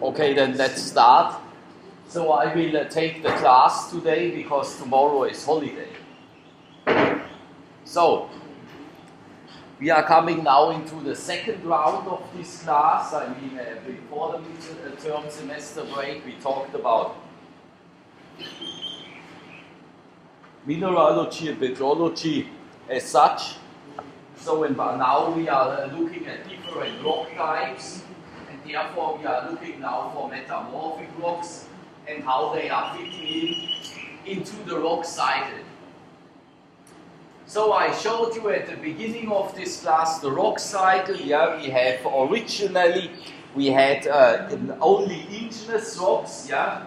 Okay, then let's start. So I will take the class today because tomorrow is holiday. So, we are coming now into the second round of this class. I mean, before the midterm semester break, we talked about mineralogy and petrology as such. So now we are looking at different rock types, and therefore we are looking now for metamorphic rocks and how they are fitting into the rock cycle. So I showed you at the beginning of this class the rock cycle. Yeah, we have originally we had only igneous rocks. Yeah,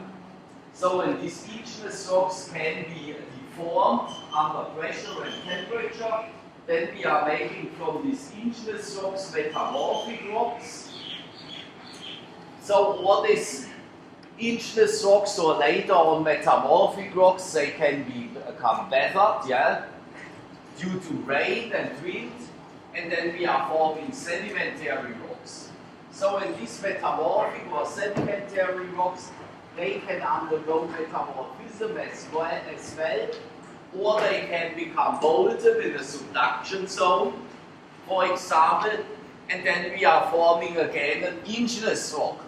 so and these igneous rocks can be deformed under pressure and temperature. Then we are making from these igneous rocks metamorphic rocks. So what is igneous rocks, or later on metamorphic rocks? They can become weathered, yeah, due to rain and wind, and then we are forming sedimentary rocks. So in these metamorphic or sedimentary rocks, they can undergo metamorphism as well, or they can become molten in a subduction zone, for example, and then we are forming again an igneous rock.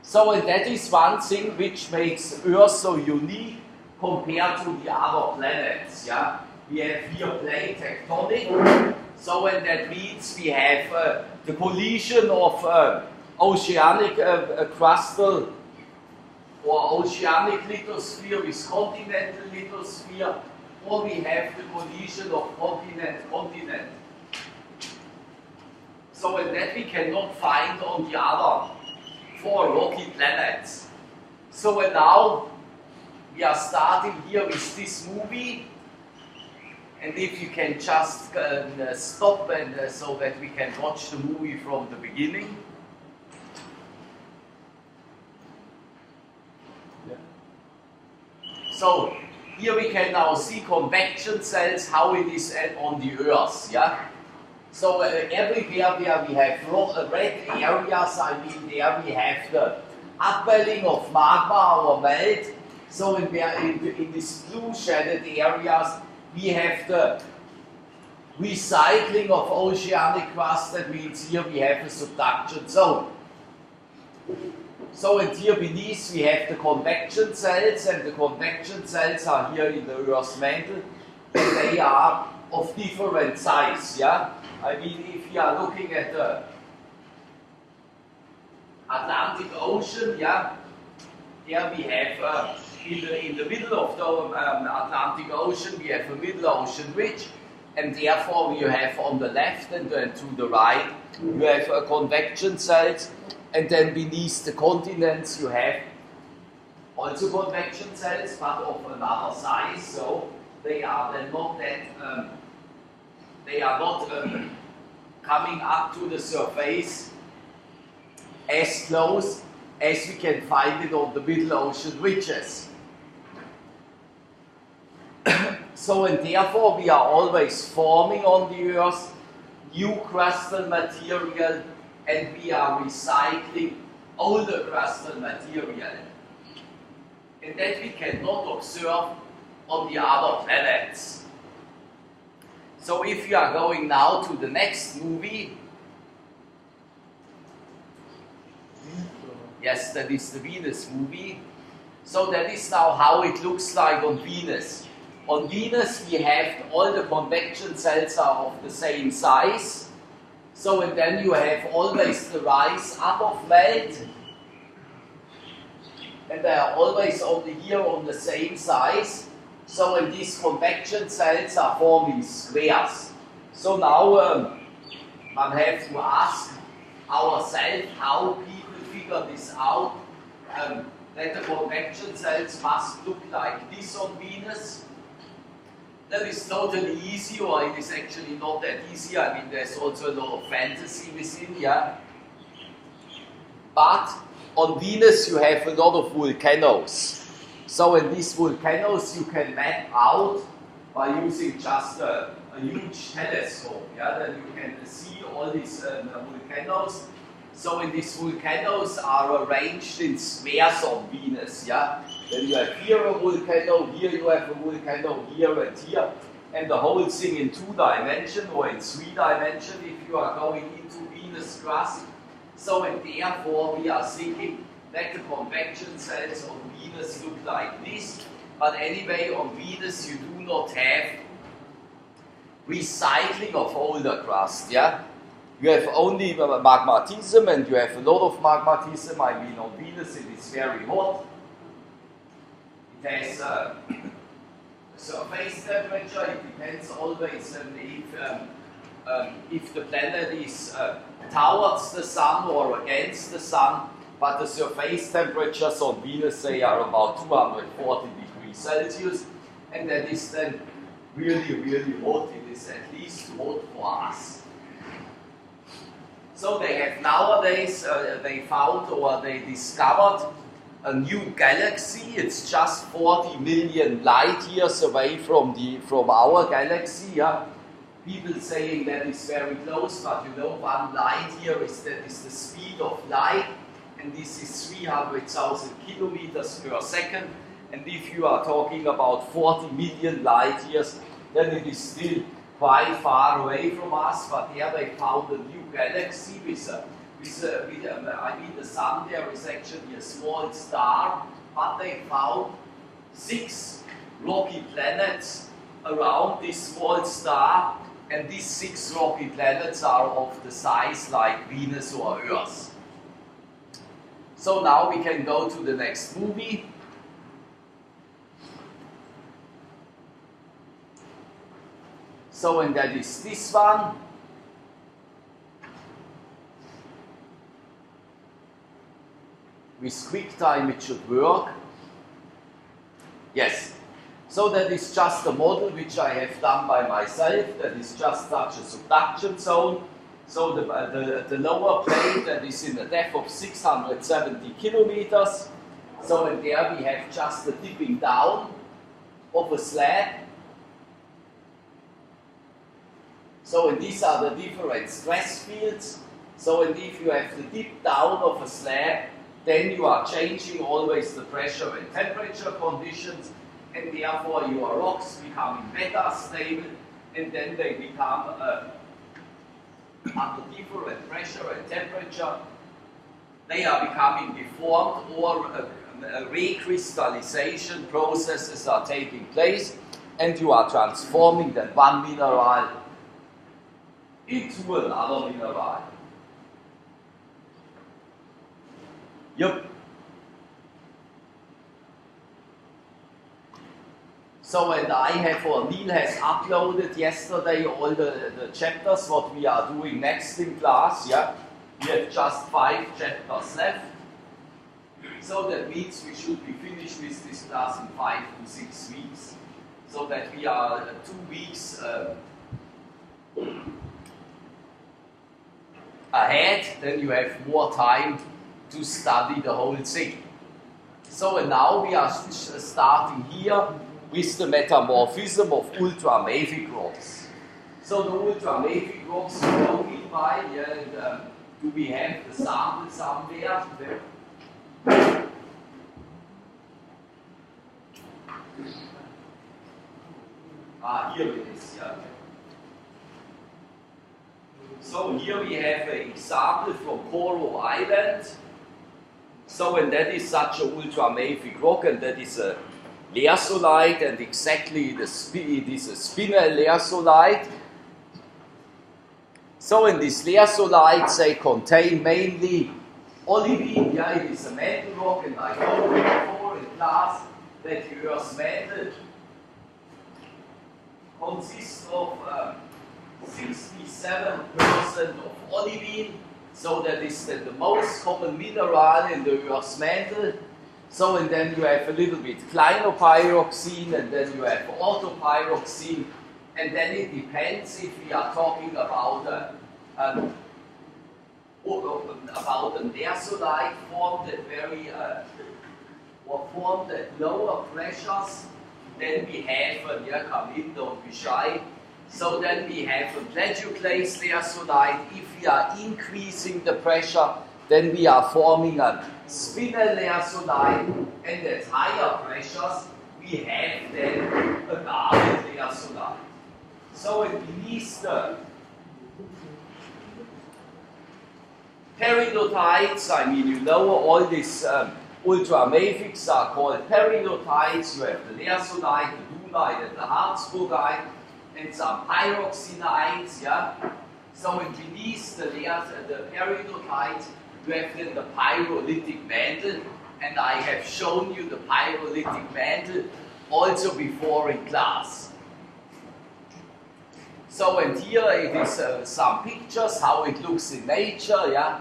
So and that is one thing which makes Earth so unique compared to the other planets. Yeah? We have here plate tectonic, so and that means we have the collision of oceanic crustal or oceanic lithosphere with continental lithosphere, or we have the collision of continent. So and that we cannot find on the other 4 rocky planets. So and now we are starting here with this movie. And if you can just stop and so that we can watch the movie from the beginning. Yeah. So here we can now see convection cells, how it is on the Earth. Yeah. So everywhere where we have red areas, I mean there we have the upwelling of magma or melt. So in these blue shaded areas, we have the recycling of oceanic crust. That means here we have a subduction zone. So and here beneath we have the convection cells, and the convection cells are here in the Earth's mantle, and they are of different size. Yeah, I mean if you are looking at the Atlantic Ocean, yeah, there we have in the middle of the Atlantic Ocean, we have a middle ocean ridge, and therefore you have on the left and to the right, you have convection cells, and then beneath the continents you have also convection cells, but of another size, so they are then not that, they are not coming up to the surface as close as we can find it on the middle ocean ridges. So and therefore we are always forming on the Earth new crustal material, and we are recycling older crustal material. And that we cannot observe on the other planets. So if you are going now to the next movie, yes, that is the Venus movie. So that is now how it looks like on Venus. On Venus we have all the convection cells are of the same size. So and then you have always the rise up of melt. And they are always here on the same size. So and these convection cells are forming squares. So now one have to ask ourselves how people figure this out, that the convection cells must look like this on Venus. That is totally easy, or it is actually not that easy. I mean, there's also a lot of fantasy within, yeah. But on Venus you have a lot of volcanoes. So in these volcanoes you can map out by using just a huge telescope. Yeah, then you can see all these volcanoes. So in these volcanoes are arranged in spheres on Venus, yeah? Then you have here a volcano, here you have a volcano, here and here, and the whole thing in 2 dimensions or in 3 dimensions if you are going into Venus crust. So and therefore we are thinking that the convection cells on Venus look like this, but anyway on Venus you do not have recycling of older crust, yeah? You have only magmatism, and you have a lot of magmatism. I mean, on Venus it is very hot. It has a surface temperature. It depends always if the planet is towards the sun or against the sun. But the surface temperatures on Venus, they are about 240 degrees Celsius, and that is then really, really hot. It is at least hot for us. So they have nowadays, they found or they discovered a new galaxy. It's just 40 million light years away from our galaxy. Yeah? People saying that is very close, but you know, 1 light year is the speed of light, and this is 300,000 kilometers per second. And if you are talking about 40 million light years, then it is still quite far away from us, but there they found a new galaxy I mean the sun there is actually a small star, but they found 6 rocky planets around this small star, and these 6 rocky planets are of the size like Venus or Earth. So now we can go to the next movie. So, and that is this one. With QuickTime it should work. Yes. So that is just a model which I have done by myself. That is just such a subduction zone. So the lower plate that is in a depth of 670 kilometers. So and there we have just the dipping down of a slab. So and these are the different stress fields. So and if you have the dip down of a slab, then you are changing always the pressure and temperature conditions, and therefore your rocks becoming better stable, and then they become under different pressure and temperature, they are becoming deformed, or recrystallization processes are taking place, and you are transforming that one mineral into another mineral. Yep. So, and I have, or Neil has uploaded yesterday all the chapters, what we are doing next in class, yeah. We have just 5 chapters left. So that means we should be finished with this class in 5 to 6 weeks. So that we are 2 weeks ahead, then you have more time to study the whole thing. So and now we are starting here with the metamorphism of ultramafic rocks. So the ultramafic rocks we know it by, and do we have the sample somewhere? Here it is, yeah. So here we have an example from Koro Island. So, and that is such an ultramafic rock, and that is a lersolite, and exactly it is a spinel lersolite. So, in these lersolites, they contain mainly olivine. Yeah, it is a mantle rock, and I told you before in class that the Earth's mantle consists of 67% of olivine. So that is the most common mineral in the Earth's mantle. So and then you have a little bit clinopyroxene, and then you have orthopyroxene, and then it depends if we are talking about an lersolite formed at formed at lower pressures. Then we have, yeah, come in, don't be shy. So then we have a plagioclase lersolite. If we are increasing the pressure, then we are forming a spinel learsonide, and at higher pressures we have then a garnet learsonide. So beneath the peridotites, I mean, you know, all these ultramafics are called peridotites. You have the learsonide, the dunite, and the harzburgite, and some pyroxenides, yeah. So beneath the peridotites, you have then the pyrolytic mantle, and I have shown you the pyrolytic mantle also before in class. So, and here it is some pictures how it looks in nature, yeah.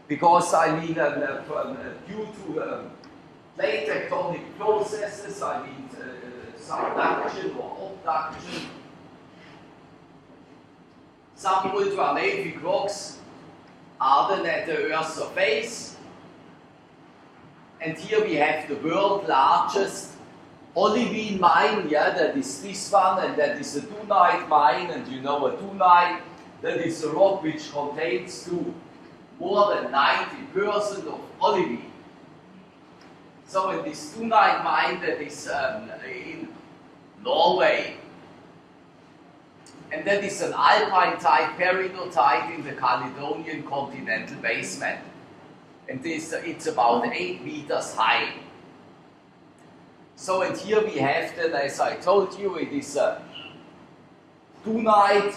Because I mean, due to plate tectonic processes, I mean subduction or abduction, some ultramafic rocks are then at the Earth's surface, and here we have the world's largest olivine mine, yeah, that is this one, and that is a dunite mine, and you know a dunite, that is a rock which contains more than 90% of olivine. So in this dunite mine that is in Norway, and that is an alpine type peridotite in the Caledonian continental basement. And it's about 8 meters high. So, and here we have then, as I told you, it is a dunite,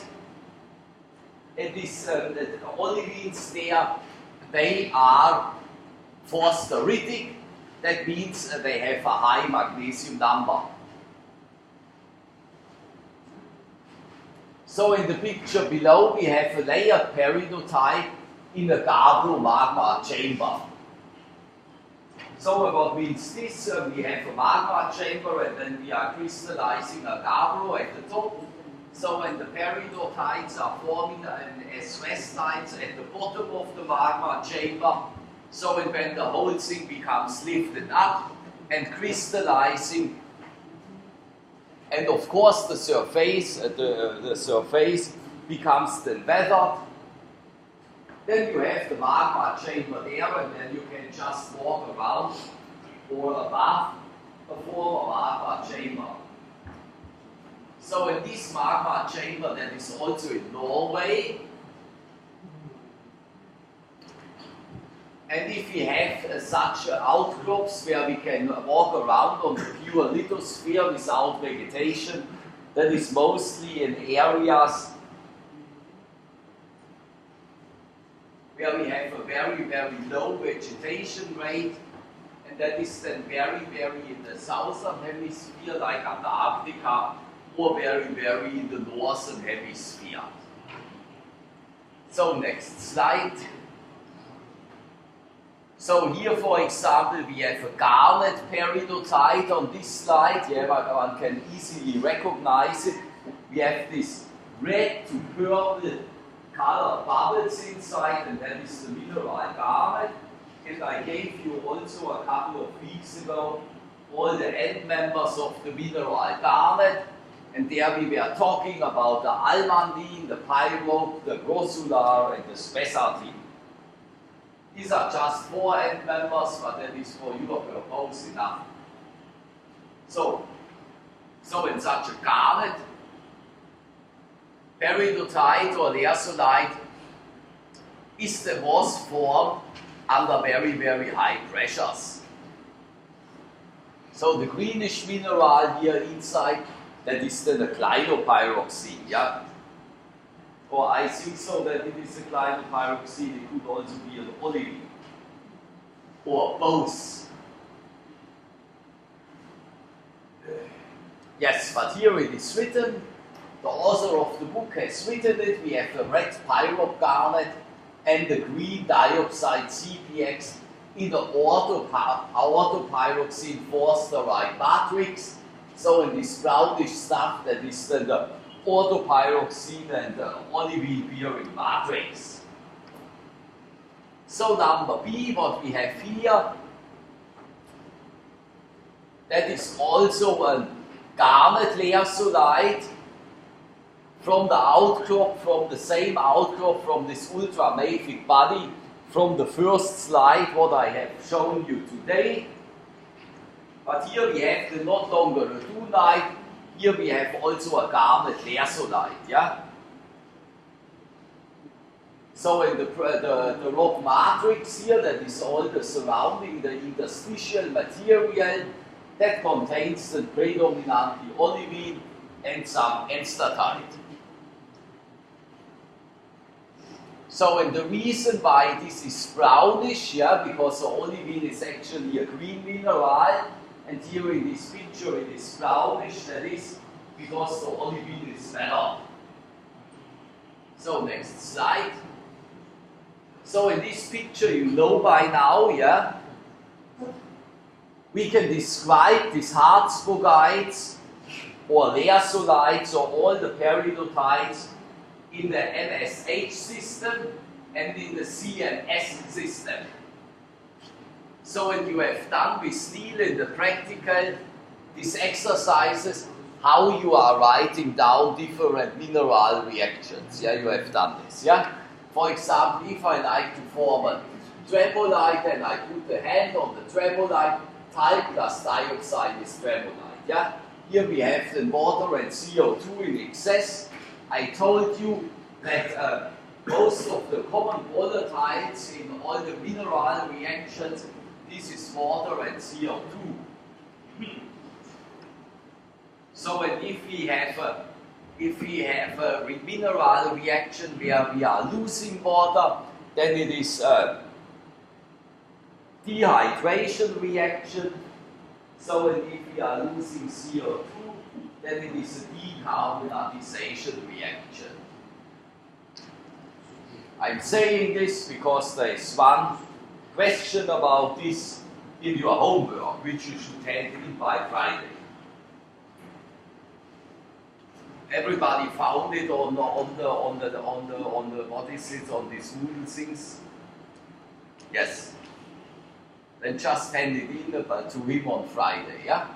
and this the olivines there, they are phosphoritic. That means they have a high magnesium number. So in the picture below we have a layered peridotite in a gabbro magma chamber. So what means this? We have a magma chamber, and then we are crystallizing a gabbro at the top. So when the peridotites are forming as westites at the bottom of the magma chamber, so when the whole thing becomes lifted up and crystallizing, and of course the surface, the surface becomes then weathered. Then you have the magma chamber there, and then you can just walk around or above a former magma chamber. So in this magma chamber that is also in Norway, and if we have such outcrops where we can walk around on the pure lithosphere without vegetation, that is mostly in areas where we have a very, very low vegetation rate, and that is then very, very in the southern hemisphere, like Antarctica, or very, very in the northern hemisphere. So next slide. So here, for example, we have a garnet peridotite on this slide. Yeah, one can easily recognize it. We have this red to purple color bubbles inside, and that is the mineral garnet. And I gave you also a couple of weeks ago all the end members of the mineral garnet, and there we were talking about the almandine, the pyrope, the grossular, and the spessartine. These are just 4 end members, but that is for your purpose enough. So in such a garnet, peridotite or learsonide was formed under very, very high pressures. So the greenish mineral here inside, that is then a clinopyroxene, yeah? Or I think so that it is a clinopyroxene, it could also be an olivine, or both. Yes, but here it is written, the author of the book has written it, we have the red pyrope garnet and the green diopside CPX in the orthopyroxene phosphorite matrix. So in this brownish stuff, that is then the orthopyroxene and the olivine bearing matrix. So number B, what we have here, that is also a garnet learsonide from the outcrop, from the same outcrop from this ultramafic body, from the first slide, what I have shown you today. But here we have the not longer a dunite, here we have also a garnet lacerite, yeah? So in the rock matrix here, that is all the surrounding, the interstitial material, that contains the predominantly olivine and some enstatite. So, and the reason why this is brownish, yeah, because the olivine is actually a green mineral, and here in this picture it is brownish, that is because the olivine is better. So, next slide. So, in this picture, you know by now, yeah, we can describe these harzburgites or lacerlites or all the peridotites in the NSH system and in the CNS system. So when you have done with Neil in the practical, these exercises, how you are writing down different mineral reactions. Yeah, you have done this. Yeah. For example, if I like to form a trebolite and I put the hand on the trebolite, talc plus dioxide is trebolite. Yeah. Here we have the water and CO2 in excess. I told you that most of the common volatiles in all the mineral reactions, this is water and CO2. So, and if we have a mineral reaction where we are losing water, then it is a dehydration reaction. So, and if we are losing CO2, then it is a decarbonization reaction. I'm saying this because there is one question about this in your homework, which you should hand in by Friday. Everybody found it on the what is it, on these Moodle things? Yes. Then just hand it in to him on Friday, yeah?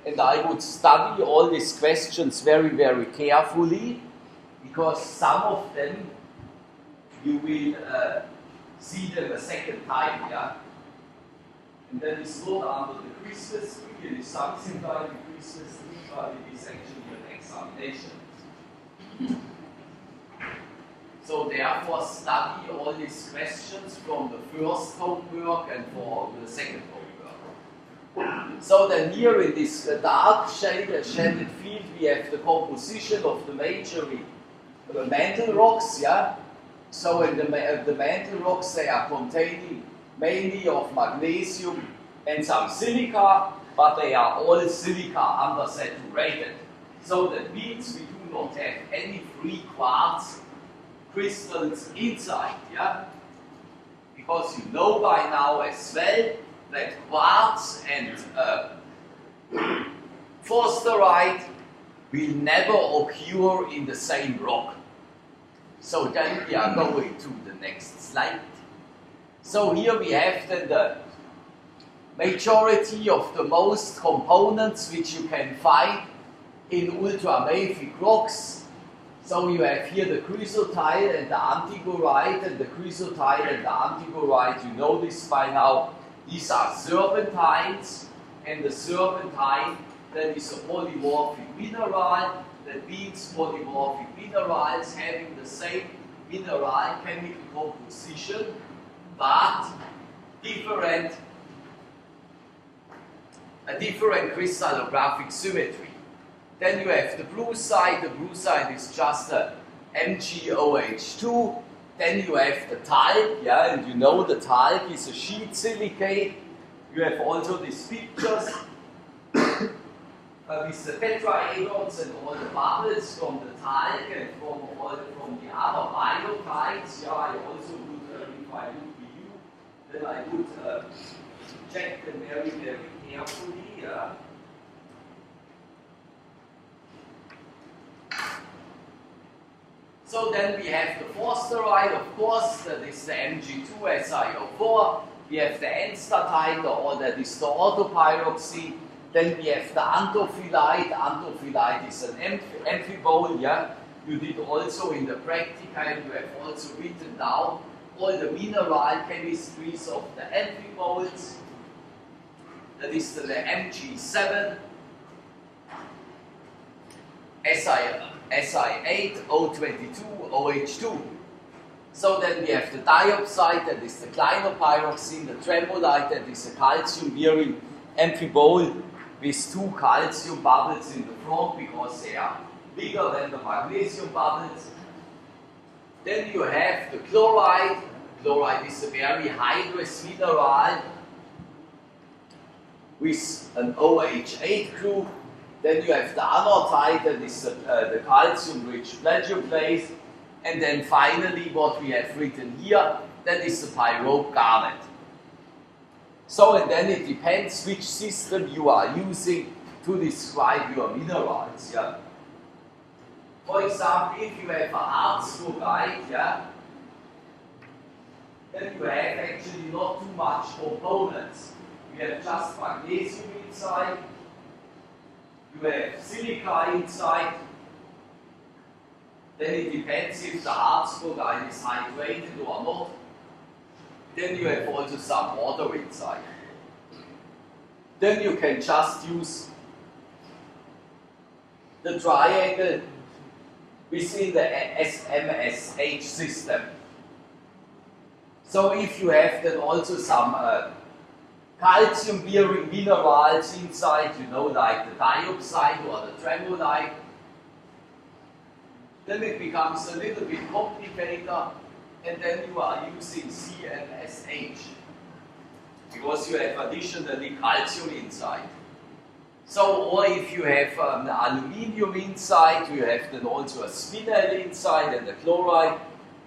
And I would study all these questions very, very carefully, because some of them you will see them a second time, yeah? And then it's not under the Christmas tree, it is something like the Christmas tree, but it is actually an examination. So therefore study all these questions from the first homework and for the second homework. So then here in this dark shaded field we have the composition of the major mantle rocks, yeah? So in the mantle rocks they are containing mainly of magnesium and some silica, but they are all silica undersaturated. So that means we do not have any free quartz crystals inside, yeah? Because you know by now as well that quartz and forsterite will never occur in the same rock. So then we are going to the next slide. So here we have then the majority of the most components which you can find in ultramafic rocks. So you have here the chrysotile and the antigorite, and the chrysotile and the antigorite, you know this by now, these are serpentines, and the serpentine, that is a polymorphic mineral. That means polymorphic minerals having the same mineral chemical composition, but a different crystallographic symmetry. Then you have the blue side. The blue side is just a MgOH2. Then you have the talc, yeah, and you know the talc is a sheet silicate. You have also these pictures with the tetrahedrons and all the bubbles from the talc and from the other biocides. Yeah, I also would, if I would be you, then I would check them very, very carefully. Yeah. So then we have the forsterite, of course, that is the Mg2SiO4. We have the enstatite, or that is the orthopyroxene. Then we have the anthophyllite. Anthophyllite is an amphibole, yeah. you did also in the practical, you have also written down all the mineral chemistries of the amphiboles. That is the Mg7, Si8, O22, OH2. So then we have the diopside, that is the clinopyroxene, the tremolite, that is a calcium-bearing amphibole with 2 calcium bubbles in the front because they are bigger than the magnesium bubbles. Then you have the chloride. Chloride is a very hydrous mineral with an OH8 group. Then you have the anorthite, that is the calcium-rich plagioclase. And then finally, what we have written here, that is the pyrope garnet. So, and then it depends which system you are using to describe your minerals. Yeah. For example, if you have a hard chloride, yeah, then you have actually not too much components. You have just magnesium inside, you have silica inside. Then it depends if the hard chloride is hydrated or not. Then you have also some water inside. Then you can just use the triangle within the SMSH system. So if you have then also some calcium-bearing minerals inside, you know, like the diopside or the tremolite, then it becomes a little bit complicated, and then you are using CmSH because you have additionally calcium inside. So, or if you have aluminium inside, you have then also a spinel inside and the chloride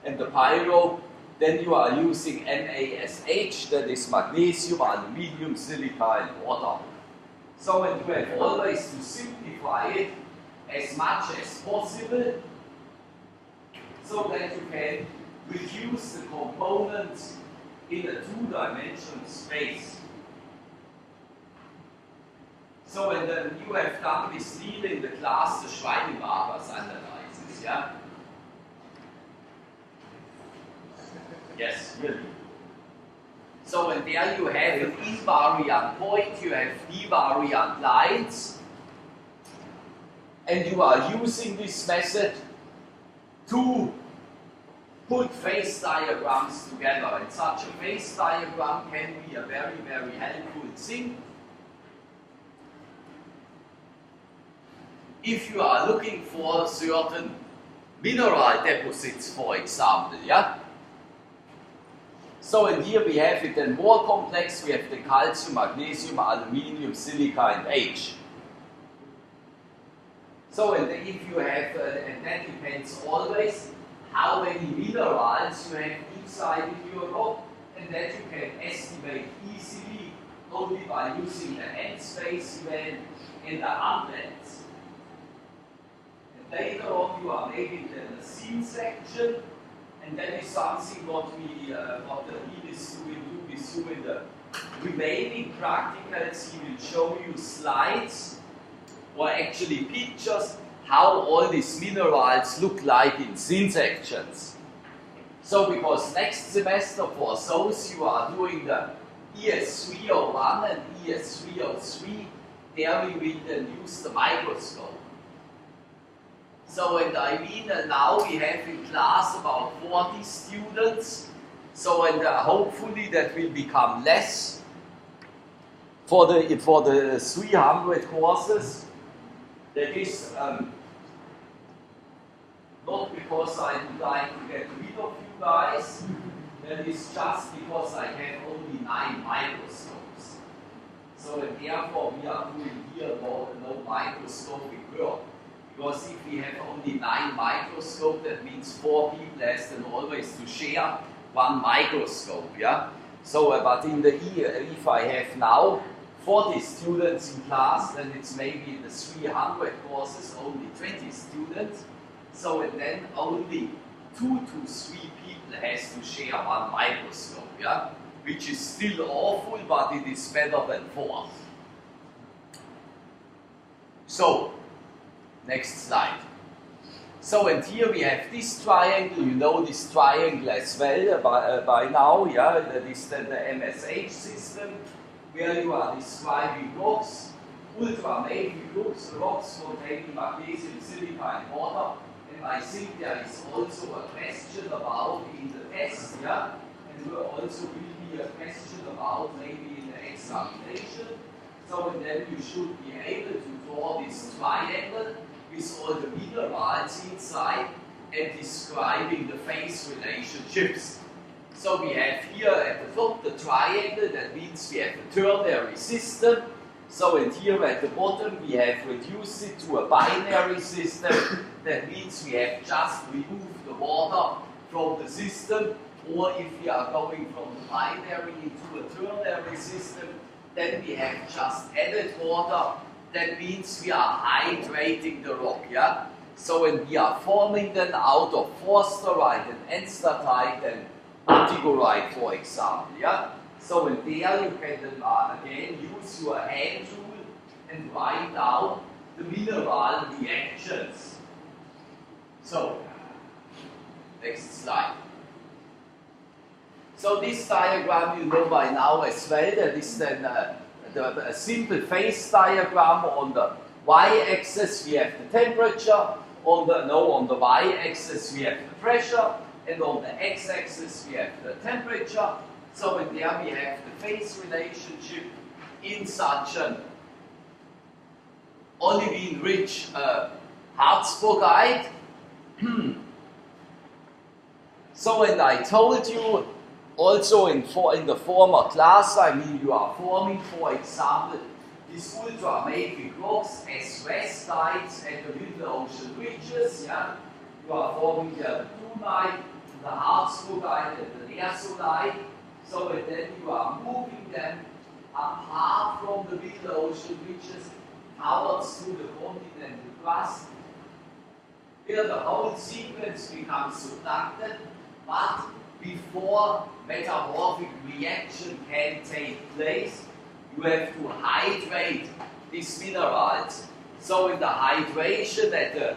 and the pyrope, then you are using MaSH, that is magnesium, aluminium, silica and water. So, and you have always to simplify it as much as possible, so that you can reduce the components in a two-dimensional space. So, and then you have done this deal in the class, the Schweinemarkers analysis, yeah? Yes, really. So, and there you have an invariant point, you have divariant lines, and you are using this method to put phase diagrams together. And such a phase diagram can be a very, very helpful thing if you are looking for certain mineral deposits, for example, yeah? So, and here we have it then more complex. We have the calcium, magnesium, aluminium, silica, and H. So, and if you have, and that depends always how many minerals you have inside in your rock, and that you can estimate easily only by using the end space event and the unblends. And later on you are making the scene section, and that is something what the lead is doing with you in the remaining practicals. He will show you slides or actually pictures how all these minerals look like in scene sections. So because next semester for those you are doing the ES201 and ES203, there we will then use the microscope. So, and I mean, now we have in class about 40 students, so and hopefully that will become less for the 300 courses. That is not because I would like to get rid of you guys, that is just because I have only 9 microscopes. So, and therefore we are doing here no microscopic work. Because if we have only 9 microscopes, that means 4 people has then always to share 1 microscope, yeah? So, but in the year, if I have now 40 students in class, then it's maybe in the 300 courses only 20 students. So, and then only 2 to 3 people has to share 1 microscope, yeah? Which is still awful, but it is better than 4. So, next slide. So, and here we have this triangle, you know this triangle as well by now, yeah, that is then the MSH system, where you are describing rocks, ultramafic rocks containing magnesium, silica and water, and I think there is also a question about in the test, yeah, and there also will be a question about maybe in the examination. So, and then you should be able to draw this triangle with all the minerals inside and describing the phase relationships. So we have here at the top the triangle, that means we have a ternary system. So and here at the bottom we have reduced it to a binary system, that means we have just removed the water from the system, or if we are going from the binary into a ternary system, then we have just added water. That means we are hydrating the rock, yeah? So when we are forming them out of forsterite and enstatite and antigorite, for example, yeah? So in there you can then again use your hand tool and write down the mineral reactions. So, next slide. So this diagram you know by now as well, that is then a simple phase diagram. On the y-axis we have the temperature, on the y-axis we have the pressure, and on the x-axis we have the temperature. So in there we have the phase relationship in such an olivine-rich Harzburgite. So, and I told you also in the former class, I mean, you are forming, for example, these ultramafic rocks as westites at the mid-ocean ridges. Yeah? You are forming the dunite, the Harzburgite, and the lersolite. So, and then you are moving them apart from the mid-ocean ridges towards to the continental crust, where the whole sequence becomes subducted, but before metamorphic reaction can take place, you have to hydrate these minerals. So in the hydration, the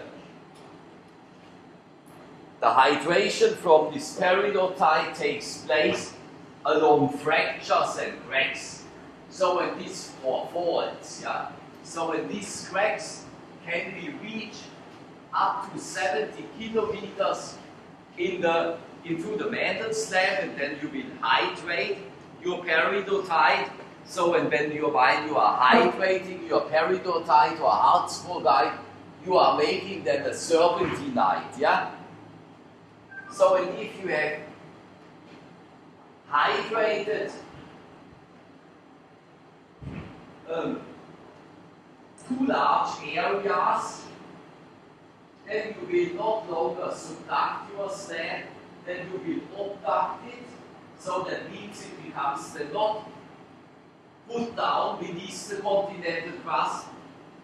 hydration from this peridotite takes place along fractures and cracks. So when these faults, yeah. So when these cracks can be reached up to 70 kilometers into the mantle slab, and then you will hydrate your peridotite. So and while you are hydrating your peridotite or Harzburgite, you are making then a serpentinite, yeah? So and if you have hydrated two large areas, then you will not longer subduct your slab, then you will abduct it. So that means it becomes then not put down beneath the continental crust,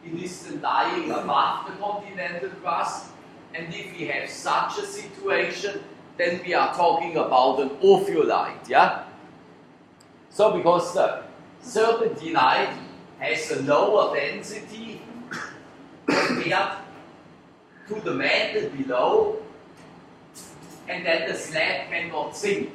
it is then lying above the continental crust. And if we have such a situation, then we are talking about an ophiolite, yeah? So because the serpentinite has a lower density compared to the mantle below, and then the slab cannot sink.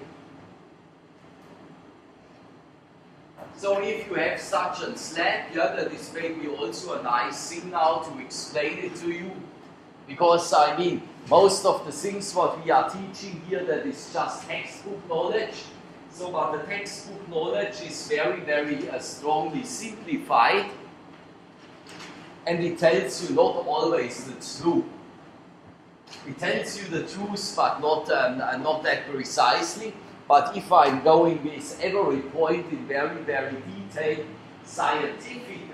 So if you have such a slab, yeah, that is maybe also a nice thing now to explain it to you, because I mean, most of the things what we are teaching here, that is just textbook knowledge. So, but the textbook knowledge is very, very strongly simplified, and it tells you not always the truth. It tells you the truth, but not that precisely. But if I'm going with every point in very, very detailed scientific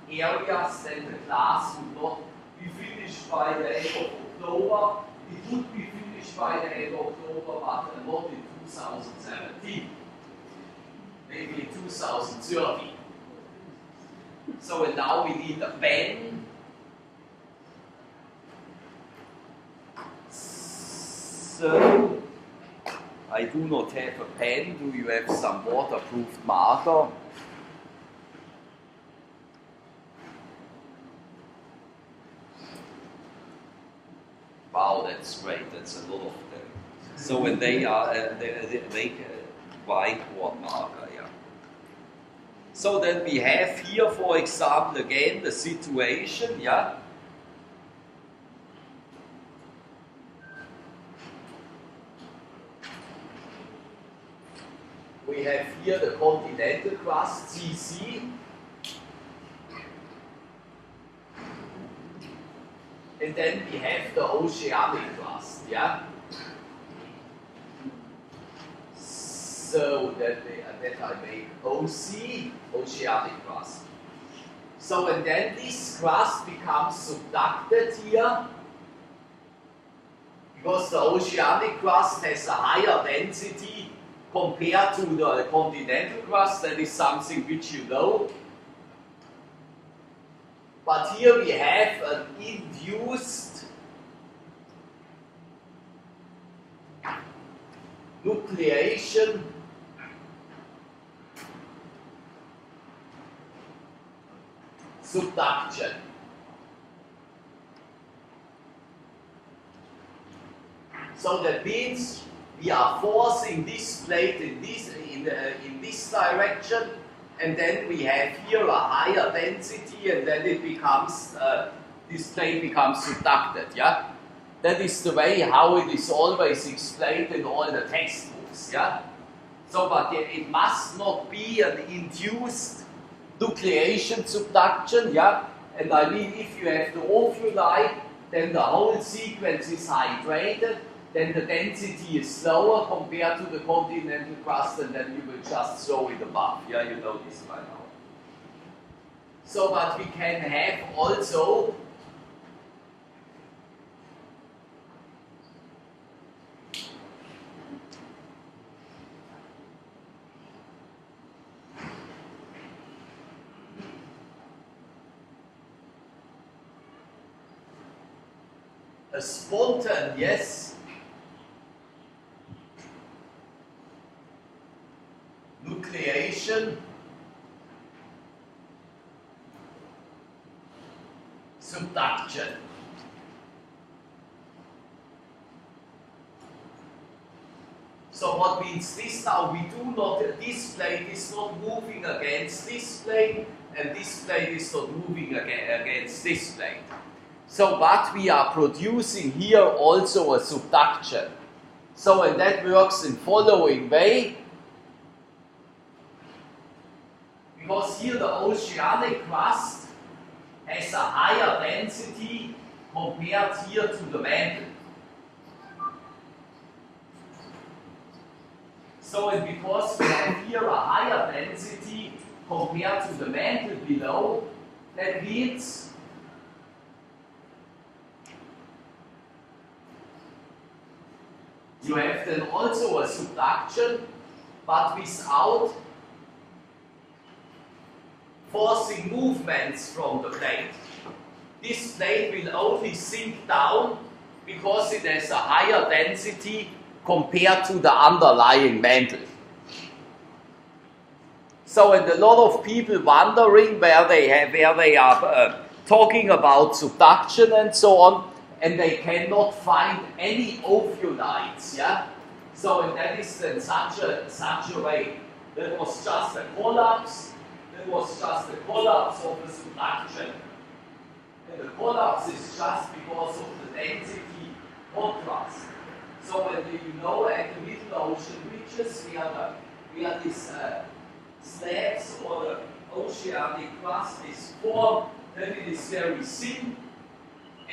areas, then the class would not be finished by the end of October. It would be finished by the end of October, but not in 2017. Maybe in 2030. So and now we need a pen. So I do not have a pen. Do you have some waterproof marker? that's great. That's a lot of them. So when they are, they make a whiteboard marker, yeah. So then we have here, for example, again the situation, yeah. We have here the continental crust, CC. And then we have the oceanic crust, yeah? So that I make OC, oceanic crust. So and then this crust becomes subducted here, because the oceanic crust has a higher density compared to the continental crust. That is something which you know. But here we have an induced nucleation subduction. So that means we are forcing this plate in this direction, and then we have here a higher density, and then it becomes this plate becomes subducted. Yeah, that is the way how it is always explained in all the textbooks. Yeah, so but it must not be an induced nucleation subduction. Yeah, and I mean if you have the ovuli, then the whole sequence is hydrated. Then the density is lower compared to the continental crust, and then you will just throw it above. Yeah, you know this by now. So, but we can have also a spontaneous nucleation subduction. So what means this now? We do not, this plate is not moving against this plate, and this plate is not moving against this plate. So what we are producing here also a subduction. So and that works in following way. Because here the oceanic crust has a higher density compared here to the mantle. So and because we have here a higher density compared to the mantle below, that means you have then also a subduction, but without forcing movements from the plate. This plate will only sink down because it has a higher density compared to the underlying mantle. So, and a lot of people wondering where they are talking about subduction and so on, and they cannot find any ovulites. Yeah. So, and that is then such a way. That was just a collapse. That was just a collapse of the subduction. And the collapse is just because of the density contrast. So when you know at the middle ocean ridges where these slabs or the oceanic crust is formed, then it is very thin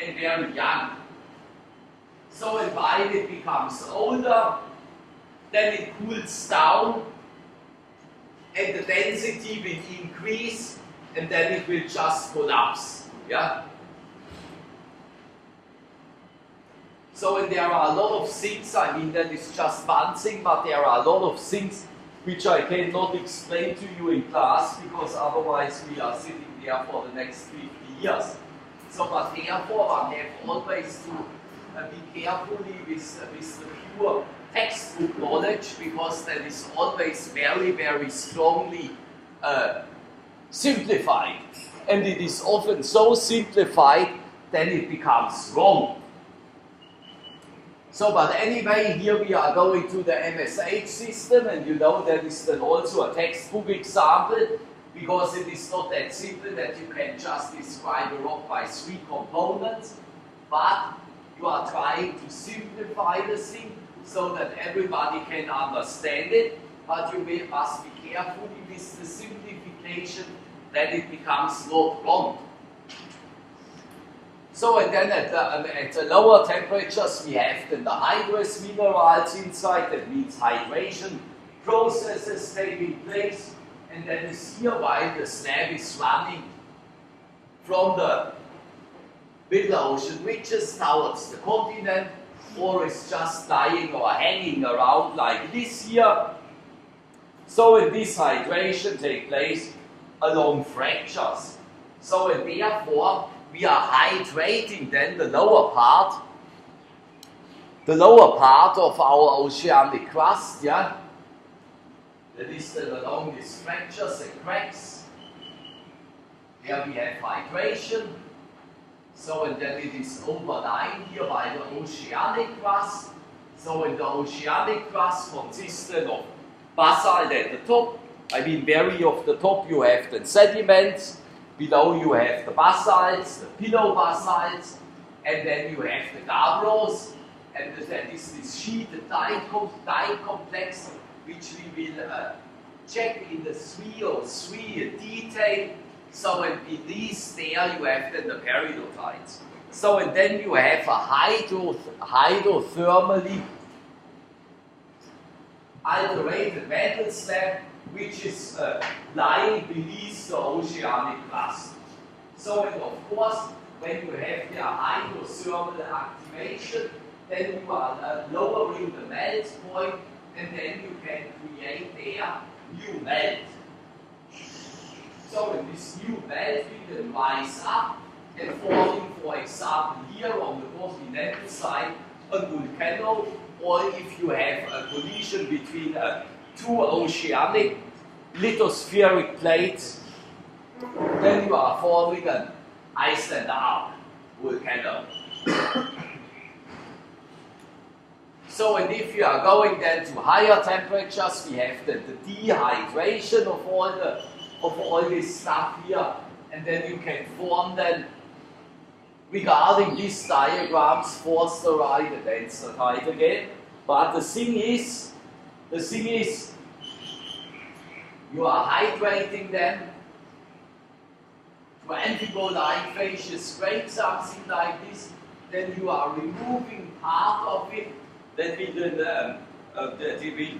and very young. So and while it becomes older, then it cools down, and the density will increase, and then it will just collapse. Yeah. So and there are a lot of things, I mean that is just one thing, but there are a lot of things which I cannot explain to you in class, because otherwise we are sitting there for the next 50 years. So but therefore one have always to be carefully with the pure textbook knowledge, because that is always very, very strongly simplified. And it is often so simplified that it becomes wrong. So, but anyway, here we are going to the MSH system, and you know that is then also a textbook example, because it is not that simple that you can just describe a rock by 3 components, but you are trying to simplify the thing so that everybody can understand it, but you must be careful with the simplification that it becomes not wrong. So, and then at the lower temperatures we have then the hydrous minerals inside, that means hydration processes taking place, and that is here while the slab is running from the middle ocean ridges towards the continent, or is just lying or hanging around like this here. So, in this hydration takes place along fractures. So, and therefore we are hydrating then the lower part of our oceanic crust, yeah. That is then along these fractures and cracks. There we have hydration. So, and then it is overlying here by the oceanic crust. So, in the oceanic crust consisted of basalt at the top. I mean, very of the top you have the sediments. Below you have the basalts, the pillow basalts, and then you have the gabbros, and that is this sheeted dike complex, which we will check in the 303 detail. So, and beneath there you have then the peridotites. So, and then you have a hydrothermally alterated mantle slab, which is lying beneath the oceanic crust. So, and of course, when you have the hydrothermal activation, then you are lowering the melt point, and then you can create there new melt. So, in this new melt, we can rise up and forming, for example, here on the continental side, a volcano, or if you have a collision between two oceanic lithospheric plates, then you are forming an Iceland arc volcano. So, and if you are going then to higher temperatures, we have the dehydration of all this stuff here, and then you can form then, regarding these diagrams, forsterite and enstatite again. But the thing is, you are hydrating them to amphibolite facies scrape, something like this. Then you are removing part of it. That will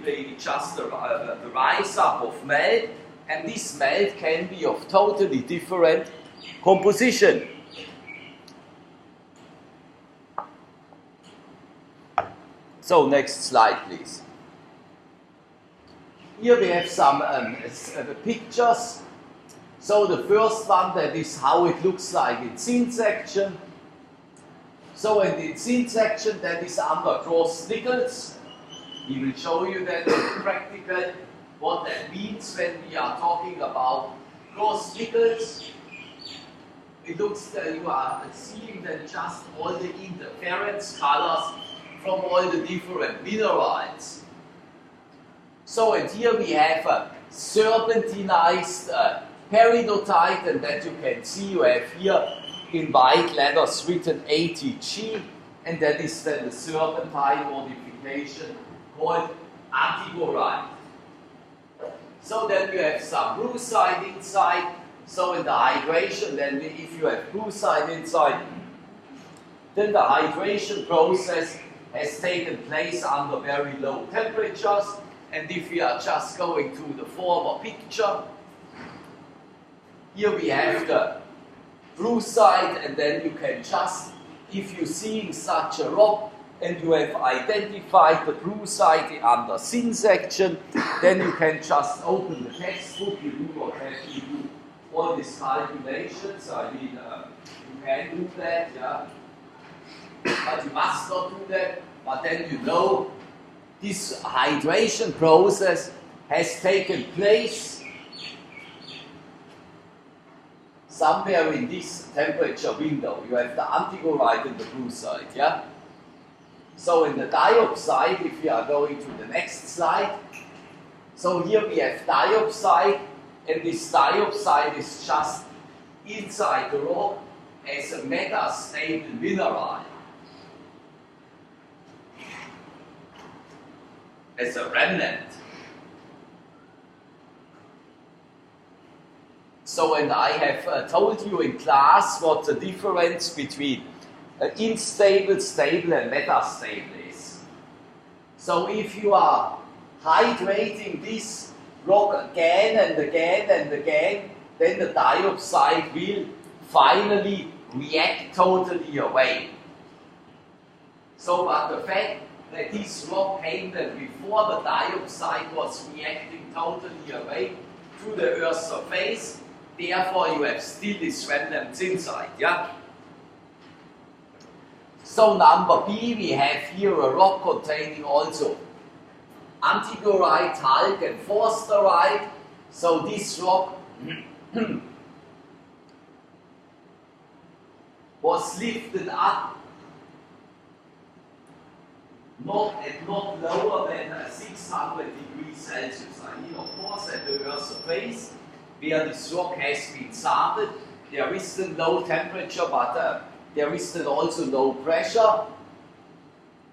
be just the rise up of melt, and this melt can be of totally different composition. So, next slide, please. Here we have some pictures. So, the first one, that is how it looks like in thin section. So, in the thin section, that is under cross nickels. We will show you then in practical what that means when we are talking about cross nickels. It looks that you are seeing then just all the interference colors from all the different minerals. So, and here we have a serpentinized peridotite, and that you can see you have here in white letters written ATG, and that is then the serpentine modification called antigorite. So then you have some brucite inside. So in the hydration, then if you have brucite inside, then the hydration process has taken place under very low temperatures. And if we are just going to the former picture, here we have the brucite, and then you can just, if you're seeing such a rock and you have identified the brucite under thin section, then you can just open the textbook. You do not have to do all these calculations. I mean, you can do that, yeah, but you must not do that. But then you know this hydration process has taken place somewhere in this temperature window. You have the antigorite and the brucite, yeah? So in the diopside, if we are going to the next slide, so here we have diopside, and this diopside is just inside the rock as a metastable mineral, as a remnant. So, and I have told you in class what the difference between unstable, stable and metastable is. So if you are hydrating this rock again and again and again, then the diopside will finally react totally away. So, but the fact that this rock came that before the diopside was reacting totally away to the Earth's surface, therefore you have still these remnants inside, yeah? So number B, we have here a rock containing also antigorite, talc and forsterite. So this rock was lifted up not lower than 600 degrees Celsius. I mean, of course, at the Earth's surface, where this rock has been sampled, there is still no temperature, but there is still also no pressure.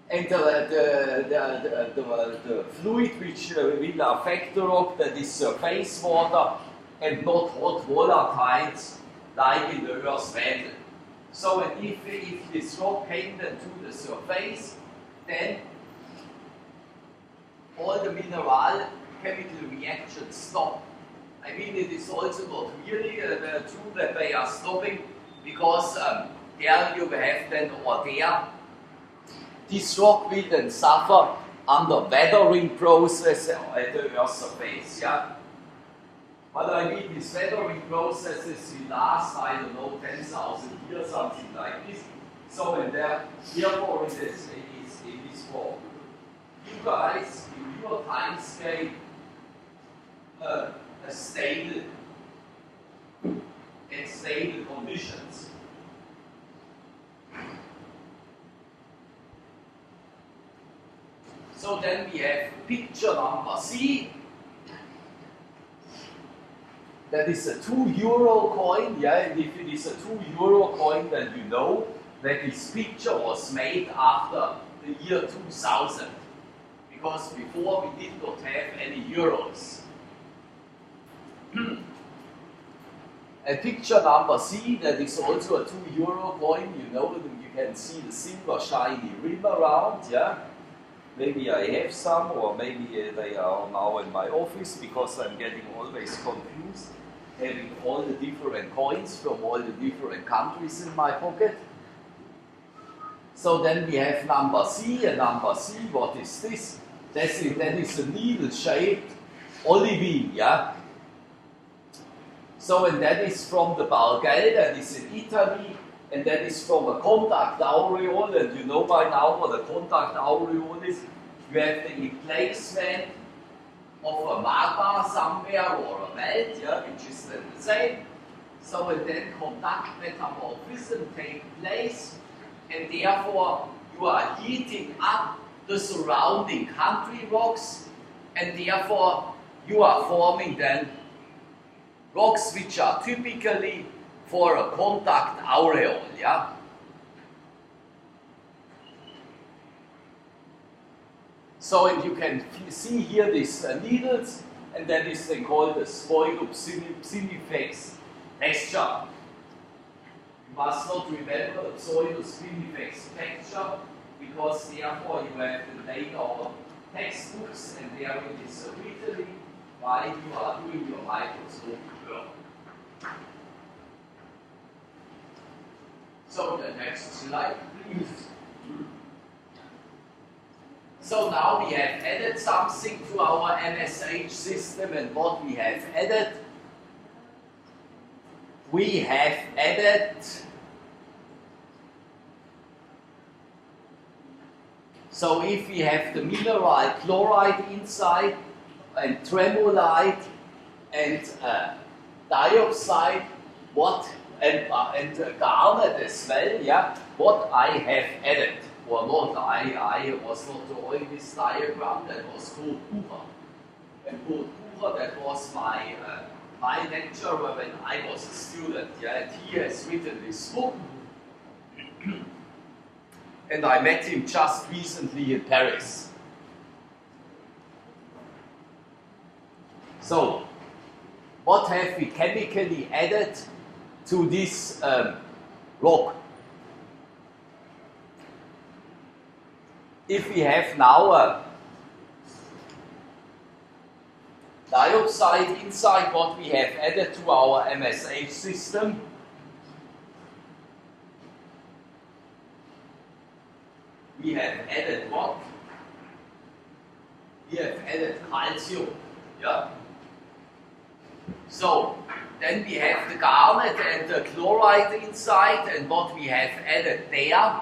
And the fluid which will affect the rock, that is surface water and not hot volatiles like in the Earth's mantle. So, and if this rock came then to the surface, then all the mineral chemical reactions stop. I mean, it is also not really true that they are stopping, because there you have then, or there, this rock will then suffer under weathering process at the Earth's surface, yeah? But I mean, these weathering processes will last, I don't know, 10,000 years, something like this. So, and therefore it is for you guys, in your time scale, a stable and stable conditions. So then we have picture number C. That is a €2 coin, yeah, and if it is a €2 coin, then you know that this picture was made after the year 2000, because before we did not have any euros. And picture number C, that is also a €2 coin, you know, you can see the silver shiny rim around, yeah. Maybe I have some, or maybe they are now in my office, because I'm getting always confused, having all the different coins from all the different countries in my pocket. So then we have number C, and number C, what is this? That is a needle-shaped olivine, yeah? So, and that is from the Bargel, that is in Italy, and that is from a contact aureole, and you know by now what a contact aureole is. You have the emplacement of a magma somewhere, or a melt, yeah, which is then the same. So, and then contact metamorphism takes place, and therefore you are heating up the surrounding country rocks, and therefore you are forming then rocks which are typically for a contact aureole, yeah? So, and you can see here these needles, and that is then called the pseudospinifex texture. You must not remember the pseudospinifex texture, because therefore you have to take our textbooks, and there it is written while you are doing your microscopic work. So the next slide, please. So now we have added something to our MSH system, and what we have added? We have added so if we have the mineral chloride inside, and tremolite, and dioxide, and garnet as well, yeah, what I have added. or not, I was not drawing this diagram, that was Kurt Bucher. And Kurt Bucher, that was my lecturer when I was a student, yeah, and he has written this book. And I met him just recently in Paris. So, what have we chemically added to this rock? If we have now a dioxide inside, what we have added to our MSH system, we have added what? We have added calcium. Yeah. So then we have the garnet and the chloride inside, and what we have added there,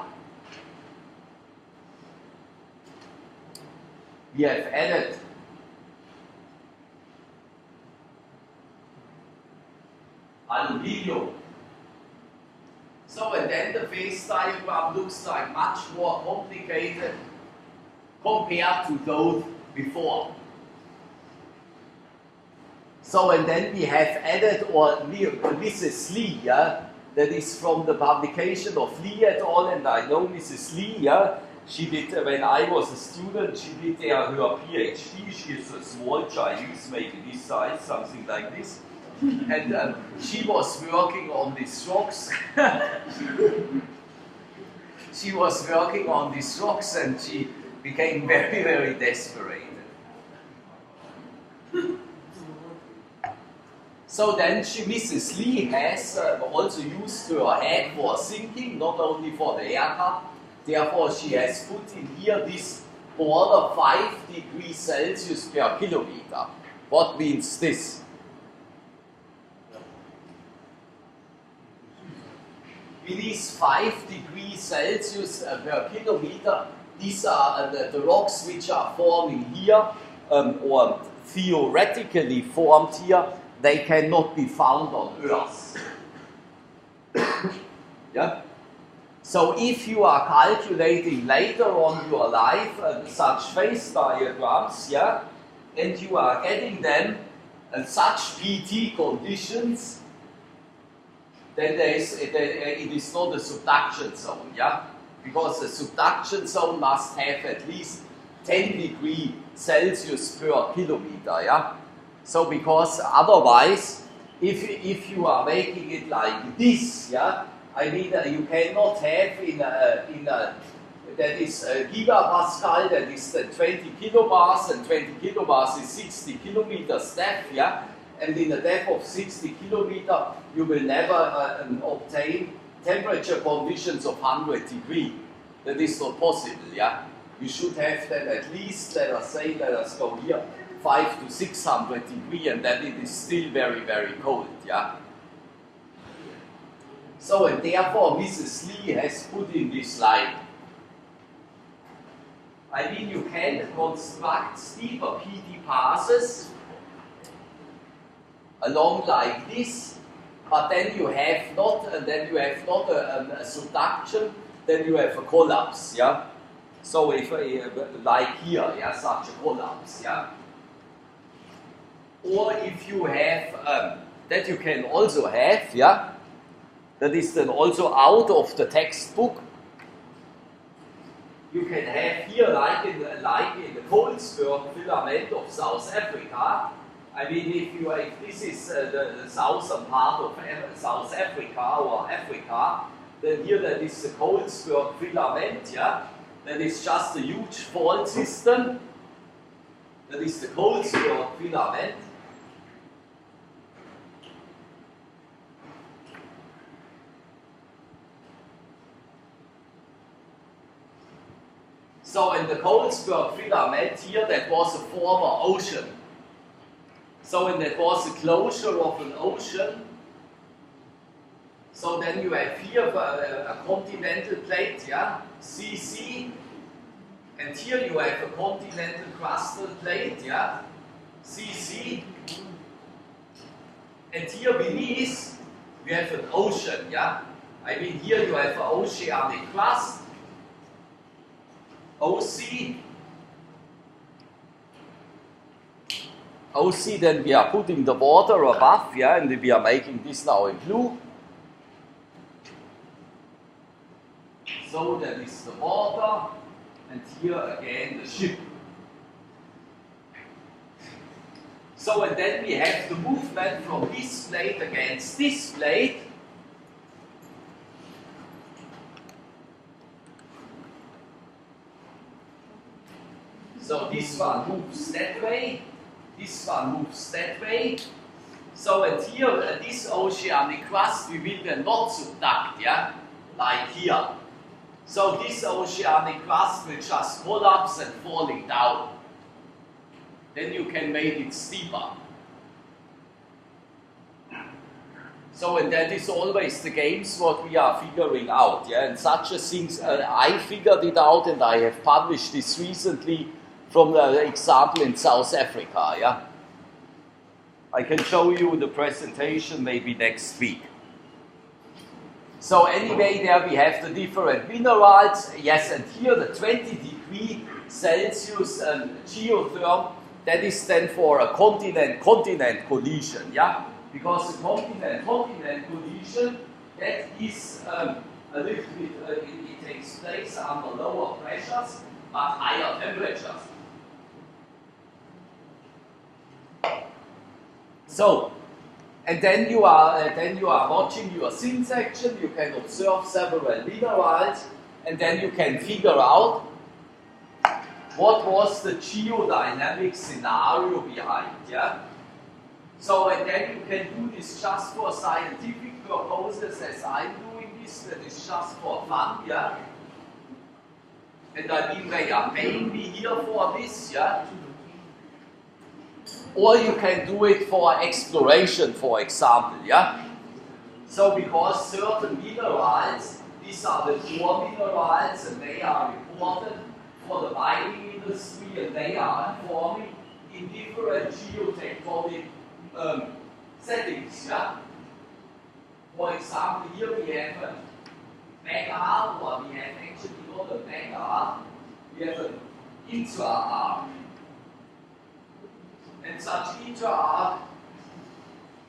we have added aluminium. So, and then the phase diagram looks like much more complicated compared to those before. So, and then we have added, or Mrs. Lee, yeah, that is from the publication of Lee et al. And I know Mrs. Lee, yeah, she did, when I was a student, she did there her PhD. She is a small Chinese, maybe this size, something like this. And she was working on these rocks. She was working on these rocks and she became very, very desperate. So then Mrs. Lee has also used her head for thinking, not only for the haircut. Therefore, she has put in here this border 5 degrees Celsius per kilometer. What means this? With these 5 degrees Celsius per kilometer, these are the rocks which are forming here, or theoretically formed here. They cannot be found on Earth. Yeah? So if you are calculating later on your life such phase diagrams, yeah, and you are getting them in such PT conditions, then it is not a subduction zone, yeah? Because the subduction zone must have at least 10 degrees Celsius per kilometer, yeah? So because otherwise, if you are making it like this, yeah, I mean you cannot have in a that is gigapascal, that is 20 kilobars, and 20 kilobars is 60 kilometers depth, yeah. And in a depth of 60 kilometers, you will never obtain temperature conditions of 100 degrees. That is not possible, yeah. You should have that at least, let us go here, 500 to 600 degrees, and then it is still very, very cold, yeah. So, and therefore, Mrs. Lee has put in this line. I mean, you can construct steeper PD passes along like this, but then you have not, a subduction, then you have a collapse, yeah. So if like here, yeah, such a collapse, yeah. Or if you have that you can also have, yeah. That is then also out of the textbook. You can have here, like in the Colesberg filament of South Africa. I mean, if this is the southern part of South Africa or Africa, then here that is the Colesberg filament, yeah. That is just a huge fault system. That is the Colesberg filament. So in the Colesberg filament here, that was a former ocean. So and that was a closure of an ocean. So then you have here a continental plate, yeah, CC. And here you have a continental crustal plate, yeah, CC. And here beneath, we have an ocean, yeah. I mean, here you have an oceanic crust. OC. OC, then we are putting the water above, yeah, and we are making this now in blue. So that is the water, and here again the ship. So, and then we have the movement from this plate against this plate. So this one moves that way, this one moves that way. So, and here, this oceanic crust, we will then not subduct, yeah, like here. So this oceanic crust will just collapse and falling down. Then you can make it steeper. So, and that is always the games what we are figuring out, yeah. And such a things, I figured it out, and I have published this recently from the example in South Africa, yeah. I can show you the presentation maybe next week. So anyway, there we have the different minerals. Yes, and here the 20°C geotherm, that is then for a continent-continent collision, yeah? Because the continent-continent collision, that is a little bit, it takes place under lower pressures, but higher temperatures. So, and then you are watching your thin section. You can observe several minerals, and then you can figure out what was the geodynamic scenario behind. Yeah. So, and then you can do this just for scientific purposes, as I'm doing this. That is just for fun. Yeah. And I mean, they are paying me here for this. Yeah. Or you can do it for exploration, for example, yeah? So because certain minerals, these are the core minerals, and they are important for the mining industry, and they are forming in different geotectonic settings, yeah? For example, here we have a mega-arc, or we have actually not a mega-arc, we have an intra-arc. And such intra-arc,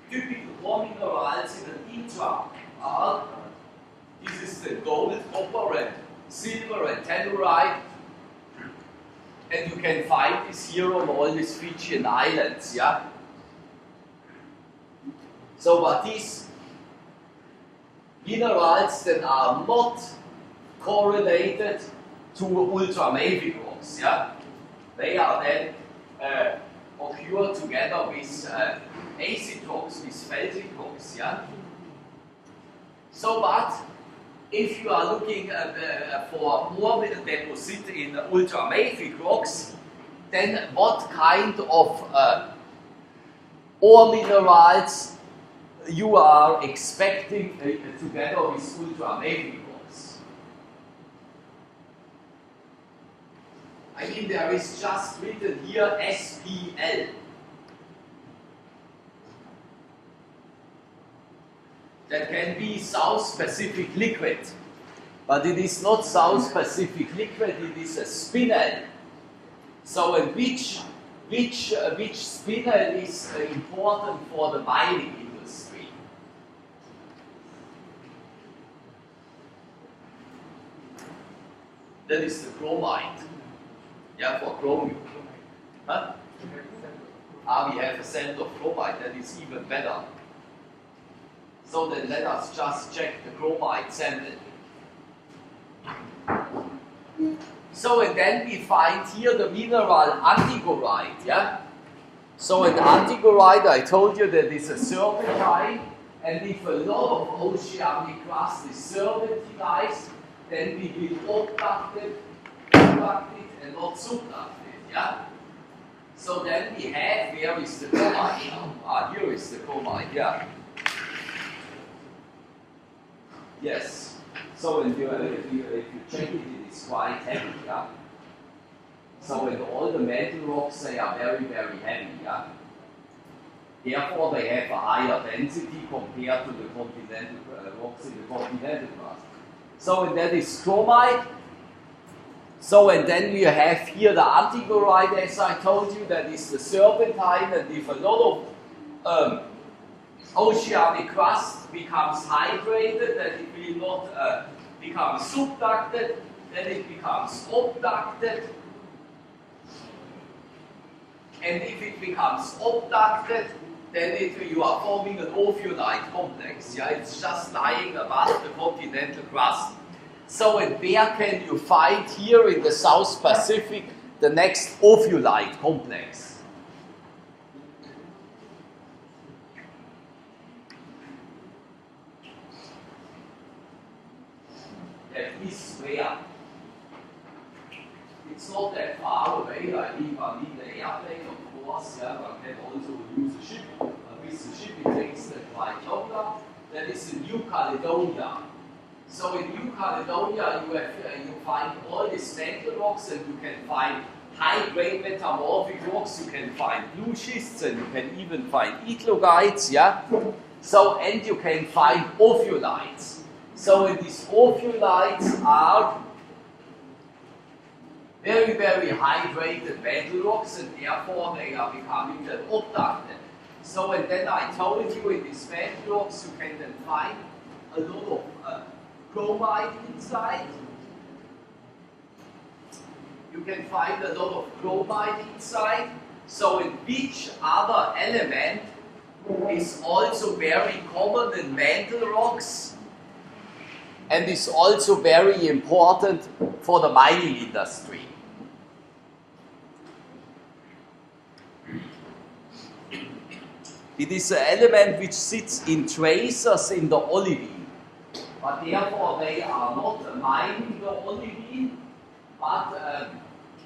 typical core minerals in an intra-arc, this is the gold, copper, and silver, and telluride. And you can find this here on all these Fijian islands, yeah? So, but these minerals that are not correlated to ultramafic rocks, yeah? They are then occur together with acid rocks, with felsic rocks, yeah? So, but if you are looking for more deposit in ultramafic rocks, then what kind of ore minerals you are expecting together with ultramafic rocks? I mean, there is just written here SPL. That can be South Pacific liquid, but it is not South Pacific liquid, it is a spinel. So, and which spinel is important for the mining industry? That is the chromite. Yeah, for chromium. Huh? We have a center of chromite, that is even better. So then let us just check the chromite sample. So, and then we find here the mineral antigorite, yeah? So in antigorite, I told you that it's a serpentine, and if a lot of oceanic crust is serpentinized, then we will abduct it, and not subduct it, yeah? So then we have, where is the chromite now? Here is the chromite, yeah. Yes. So if you check it, it is quite heavy, yeah. So in all the mantle rocks, they are very, very heavy, yeah. Therefore, they have a higher density compared to the continental rocks in the continental crust. So and that is chromite. So, and then we have here the antigorite, as I told you, that is the serpentine, and if a lot of oceanic crust becomes hydrated, then it will not become subducted, then it becomes abducted. And if it becomes abducted, then you are forming an ophiolite complex. Yeah? It's just lying above the continental crust. So, and where can you find here in the South Pacific the next ophiolite complex? That is where? It's not that far away. I need an airplane, of course. Yeah, one can also use a ship. With the ship, it takes quite longer. That is in New Caledonia. So in New Caledonia, you find all these mantle rocks, and you can find high-grade metamorphic rocks. You can find blue schists, and you can even find eclogites. Yeah. So, and you can find ophiolites. So, and these ophiolites are very, very hydrated mantle rocks, and therefore they are becoming then abducted. So, and then I told you in these mantle rocks you can then find a lot of chromite inside. You can find a lot of chromite inside. So, in which other element is also very common in mantle rocks and is also very important for the mining industry? It is an element which sits in tracers in the olivine, but therefore they are not mining the olivine, but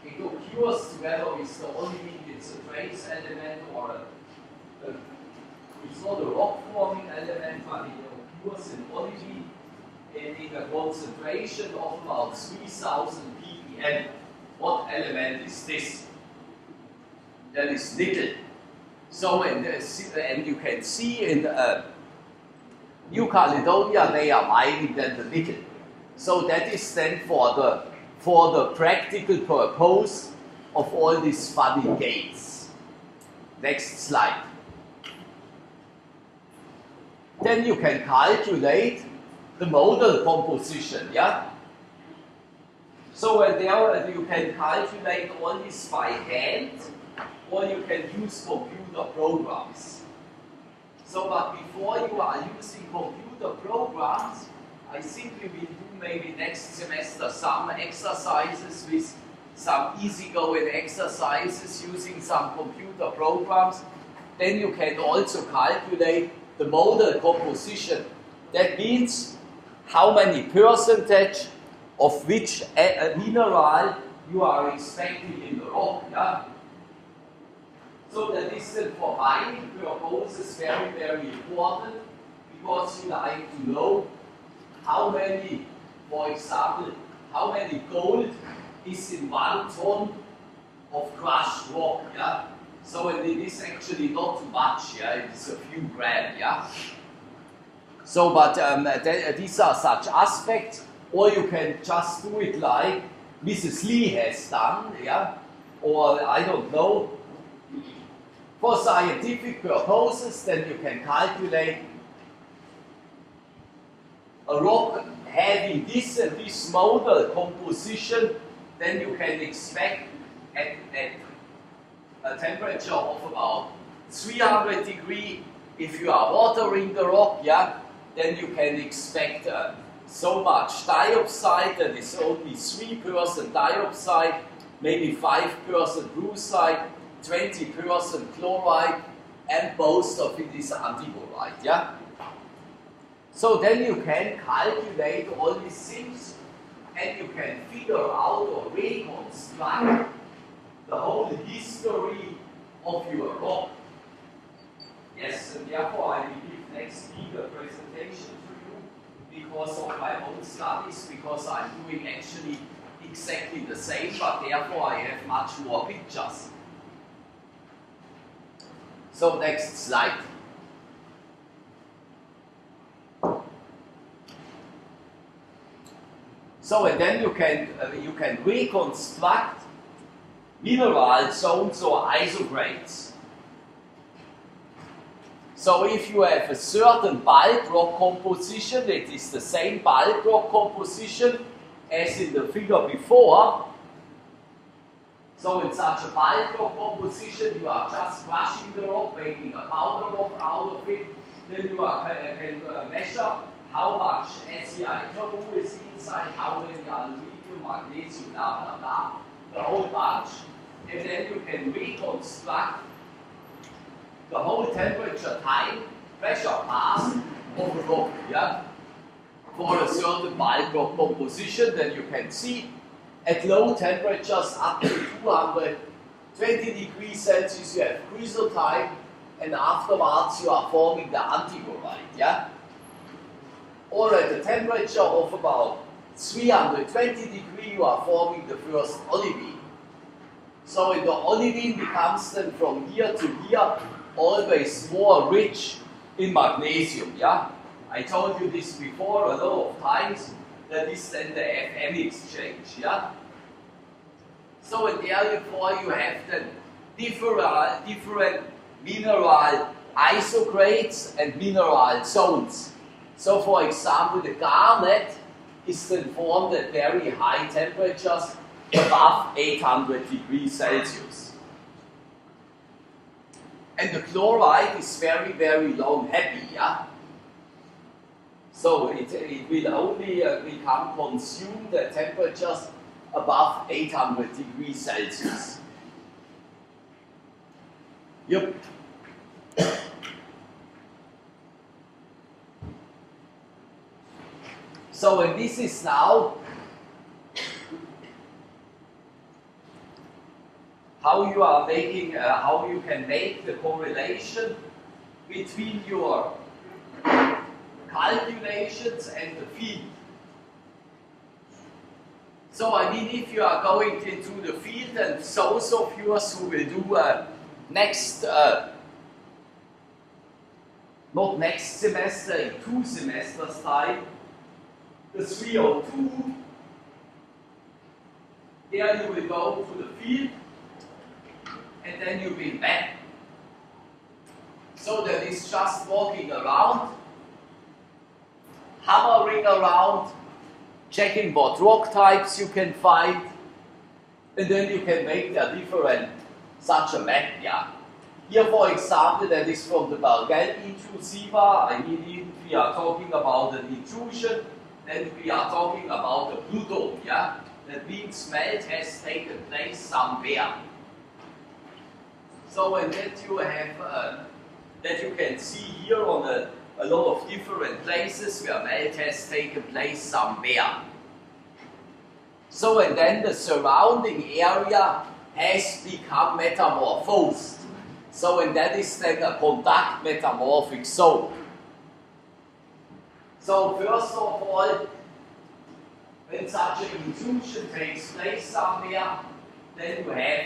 it occurs together with the olivine. It's a trace element, or it's not a rock-forming element, but it occurs in olivine in a concentration of about 3000 ppm. What element is this? That is nickel. So, and you can see in New Caledonia, they are mining then the nickel. So that is then for the practical purpose of all these funny gates. Next slide. Then you can calculate the modal composition, yeah? So there you can calculate all this by hand, or you can use computer programs. So, but before you are using computer programs, I think we will do maybe next semester some exercises with some easygoing exercises using some computer programs. Then you can also calculate the modal composition. That means how many percentage of which mineral you are expecting in the rock. Yeah? So that is for mining purposes very, very important, because you like to know how many, for example, how many gold is in 1 ton of crushed rock. Yeah? So and it is actually not too much. Yeah? It is a few grams. Yeah? So, but these are such aspects, or you can just do it like Mrs. Lee has done, yeah? Or I don't know. For scientific purposes, then you can calculate a rock having this and this modal composition, then you can expect at a temperature of about 300 degrees, if you are watering the rock, yeah, then you can expect so much dioxide, that is only 3% dioxide, maybe 5% brucite, 20% chloride, and most of it is antiborite, yeah? So then you can calculate all these things, and you can figure out or reconstruct the whole history of your rock. Yes, and therefore I will give next week a presentation to you because of my own studies, because I'm doing actually exactly the same, but therefore I have much more pictures. So next slide. So and then you can reconstruct mineral zones or isogrades. So if you have a certain bulk rock composition, it is the same bulk rock composition as in the figure before. So in such a bulk rock composition, you are just crushing the rock, making a powder rock out of it. Then you can measure how much SEI2 is inside, how many aluminium, magnesium, blah, blah, blah, the whole bunch. And then you can reconstruct the whole temperature, time, pressure path of a rock, yeah? For a certain bulk rock composition. Then you can see at low temperatures up to 220 degrees Celsius you have crucial time, and afterwards you are forming the antiborite, yeah? Or at a temperature of about 320 degrees you are forming the first olivine. So in the olivine becomes then from here to here always more rich in magnesium, yeah? I told you this before a lot of times, that is then the FM exchange, yeah? So and therefore you have then different mineral isogrades and mineral zones. So for example, the garnet is then formed at very high temperatures above 800 degrees Celsius. And the chloride is very, very long happy, yeah? So it will only become consumed at temperatures above 800 degrees Celsius. Yep. So and this is now how you are making, how you can make the correlation between your calculations and the field. So I mean, if you are going into the field, and those of yours who will do next, not next semester, in 2 semesters time, the 302, there you will go to the field, and then you will back. So that is just walking around, hammering around, checking what rock types you can find, and then you can make a different, such a map, yeah. Here, for example, that is from the Bargel intrusiva. I mean, if we are talking about an intrusion, then we are talking about a pluton, yeah. That means melt has taken place somewhere. So, and that you have, that you can see here on a lot of different places where melt has taken place somewhere. So, and then the surrounding area has become metamorphosed. So, and that is then a conduct metamorphic zone. So, first of all, when such an intrusion takes place somewhere, then you have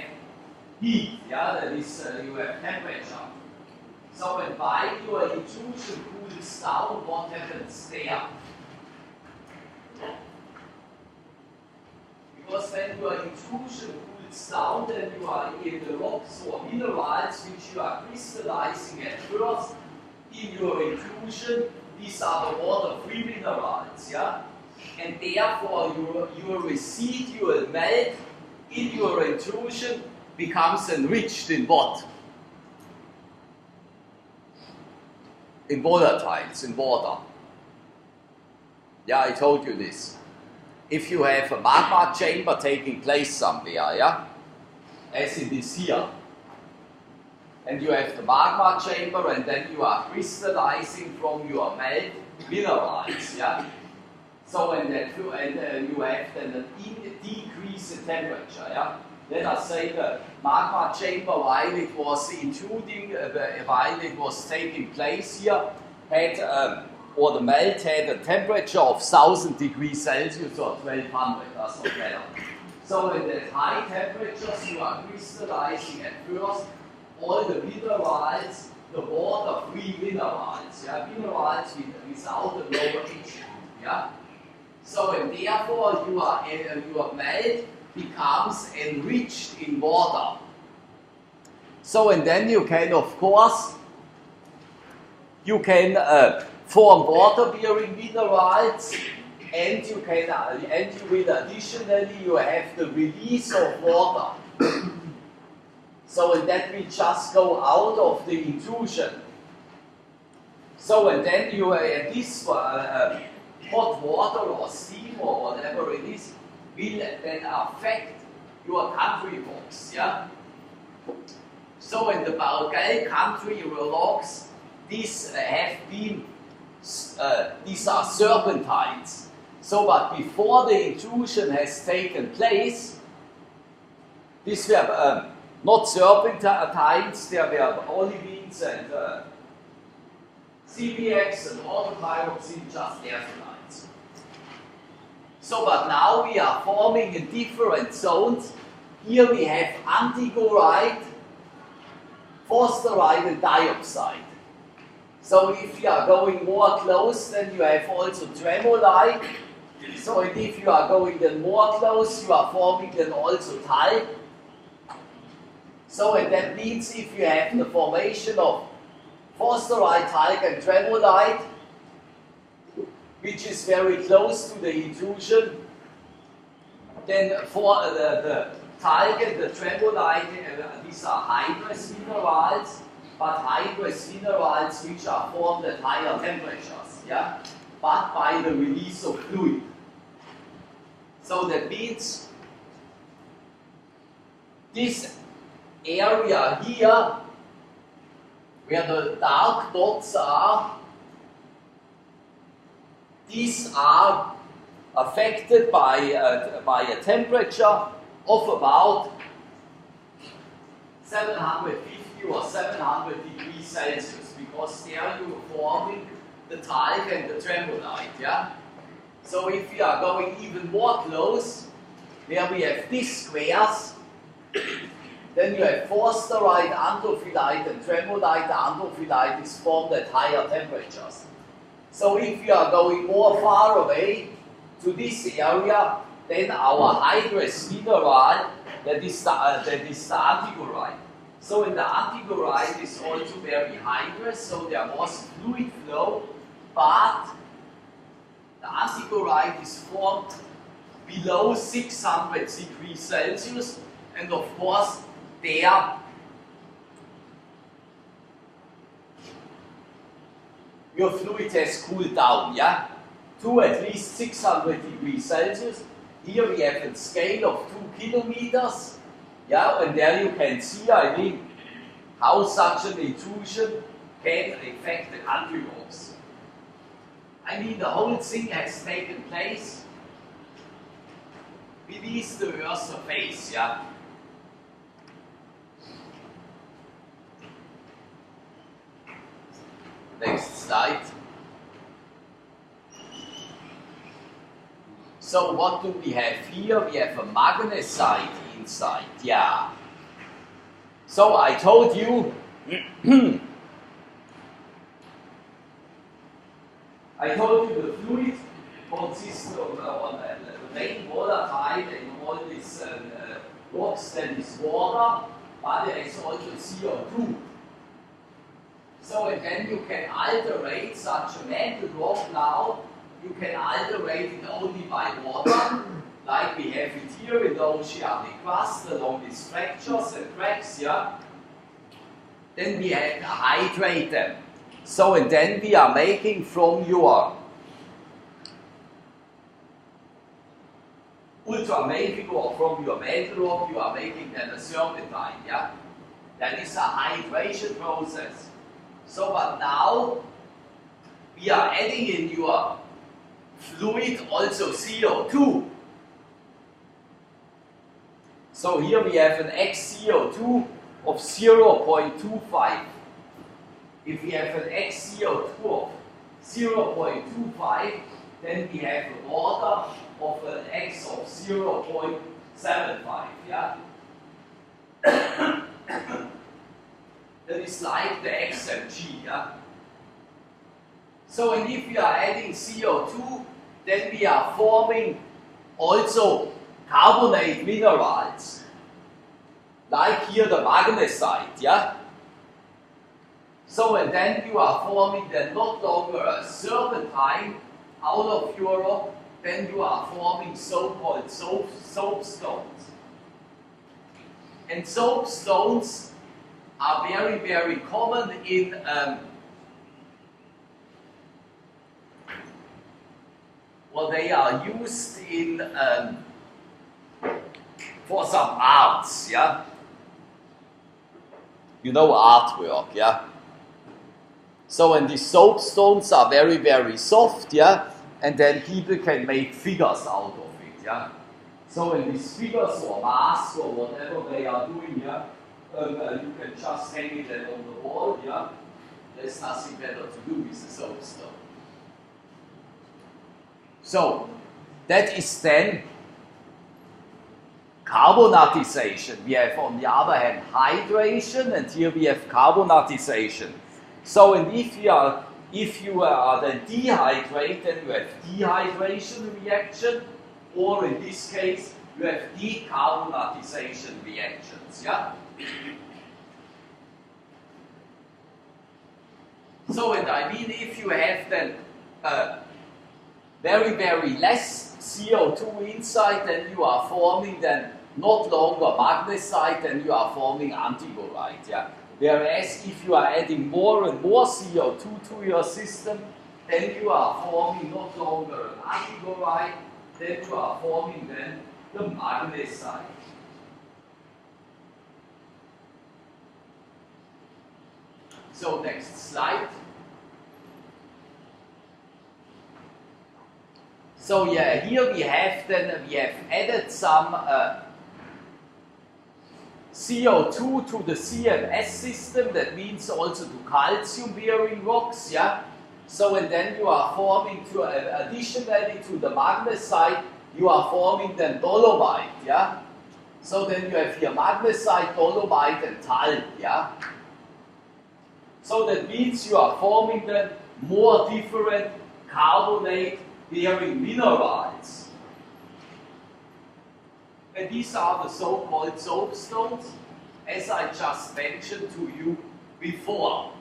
heat, yeah, that is, you have temperature. So when while your intrusion cools down, what happens there? Because when your intrusion cools down, then you are in the rocks or minerals which you are crystallizing at first in your intrusion. These are the water-free minerals, yeah? And therefore your residual melt in your intrusion becomes enriched in what? In volatiles, in water. Yeah, I told you this. If you have a magma chamber taking place somewhere, yeah, as it is here, and you have the magma chamber, and then you are crystallizing from your melt minerals, yeah. So and that you have then an decrease in temperature, yeah. Let us say the magma chamber, while it was intruding, while it was taking place here, had or the melt had a temperature of 1000 degrees Celsius or 1200, does not matter. So in that high temperatures you are crystallizing at first all the minerals, the water-free minerals, yeah, minerals without a lower H, yeah. So and therefore your melt becomes enriched in water. So and then you can, of course, you can form water-bearing minerals, and you can, and you will additionally you have the release of water. So and that will just go out of the intrusion. So and then you this hot water or steam or whatever it is will then affect your country rocks. Yeah. So in the Bargal country rocks, these have been these are serpentines. So, but before the intrusion has taken place, these were not serpentines, there were olivines and CBX and autopyroxene, just airtonites. So, but now we are forming in different zones. Here we have antigorite, forsterite and diopside. So if you are going more close, then you have also tremolite. So and if you are going then more close, you are forming then also talc. So and that means if you have the formation of forsterite, talc and tremolite, which is very close to the intrusion, then for the talc and the tremolite, these are hydrous minerals, but hydrous minerals which are formed at higher temperatures, yeah, but by the release of fluid. So that means this area here, where the dark dots are, these are affected by a temperature of about 750 or 700 degrees Celsius, because there you are forming the talc and the tremolite, yeah? So if we are going even more close, where we have these squares, then you have forsterite, andophyllite and tremolite. The andophyllite is formed at higher temperatures. So if we are going more far away to this area, then our hydrous mineral, that is the antigorite. So in the antigorite is also very hydrous, so there was fluid flow, but the antigorite is formed below 600 degrees Celsius, and of course there your fluid has cooled down, yeah, to at least 600 degrees Celsius. Here we have a scale of 2 kilometers. Yeah, and there you can see, I mean, how such an intrusion can affect the country rocks. I mean, the whole thing has taken place beneath the Earth's surface, yeah. Next slide. So what do we have here? We have a magnesite inside, yeah. So I told you, the fluid consists of the main volatile in all these rocks, that is water, but there is also CO2. So and then you can alterate such a mantle rock now. You can alterate it only by water, like we have it here in the oceanic crust along these fractures and cracks, yeah. Then we have to hydrate them. So and then we are making from your ultramafic or from your mantle rock, you are making then a serpentine, yeah. That is a hydration process. So but now we are adding in your fluid also CO2. So here we have an XCO2 of 0.25. If we have an XCO2 of 0.25, then we have a water of an X of 0.75. Yeah? That is like the XMG. Yeah? So and if we are adding CO2, then we are forming also carbonate minerals, like here the magnesite, yeah? So, and then you are forming then not longer a serpentine out of your rock, then you are forming so-called soapstones. And soapstones are very, very common in well, they are used in for some arts, yeah. You know artwork, yeah. So, and these soapstones are very, very soft, yeah, and then people can make figures out of it, yeah. So, in these figures or masks or whatever they are doing, yeah, you can just hang it on the wall, yeah. There's nothing better to do with the soapstone. So, that is then carbonatization. We have on the other hand hydration, and here we have carbonatization. So, and if you are then dehydrated, then you have dehydration reaction, or in this case, you have decarbonatization reactions, yeah? So, and I mean, if you have then very, very less CO2 inside, then you are forming then not longer magnesite, then you are forming antiborite, yeah? Whereas if you are adding more and more CO2 to your system, then you are forming not longer an antiborite, then you are forming then the magnesite. So next slide. So yeah, here we have added some CO2 to the CMS system, that means also to calcium-bearing rocks, yeah? So, and then you are forming, additionally to the magnesite, you are forming then dolomite, yeah? So then you have here magnesite, dolomite, and talc, yeah? So that means you are forming then more different carbonate-bearing minerals. And these are the so-called soapstones, as I just mentioned to you before.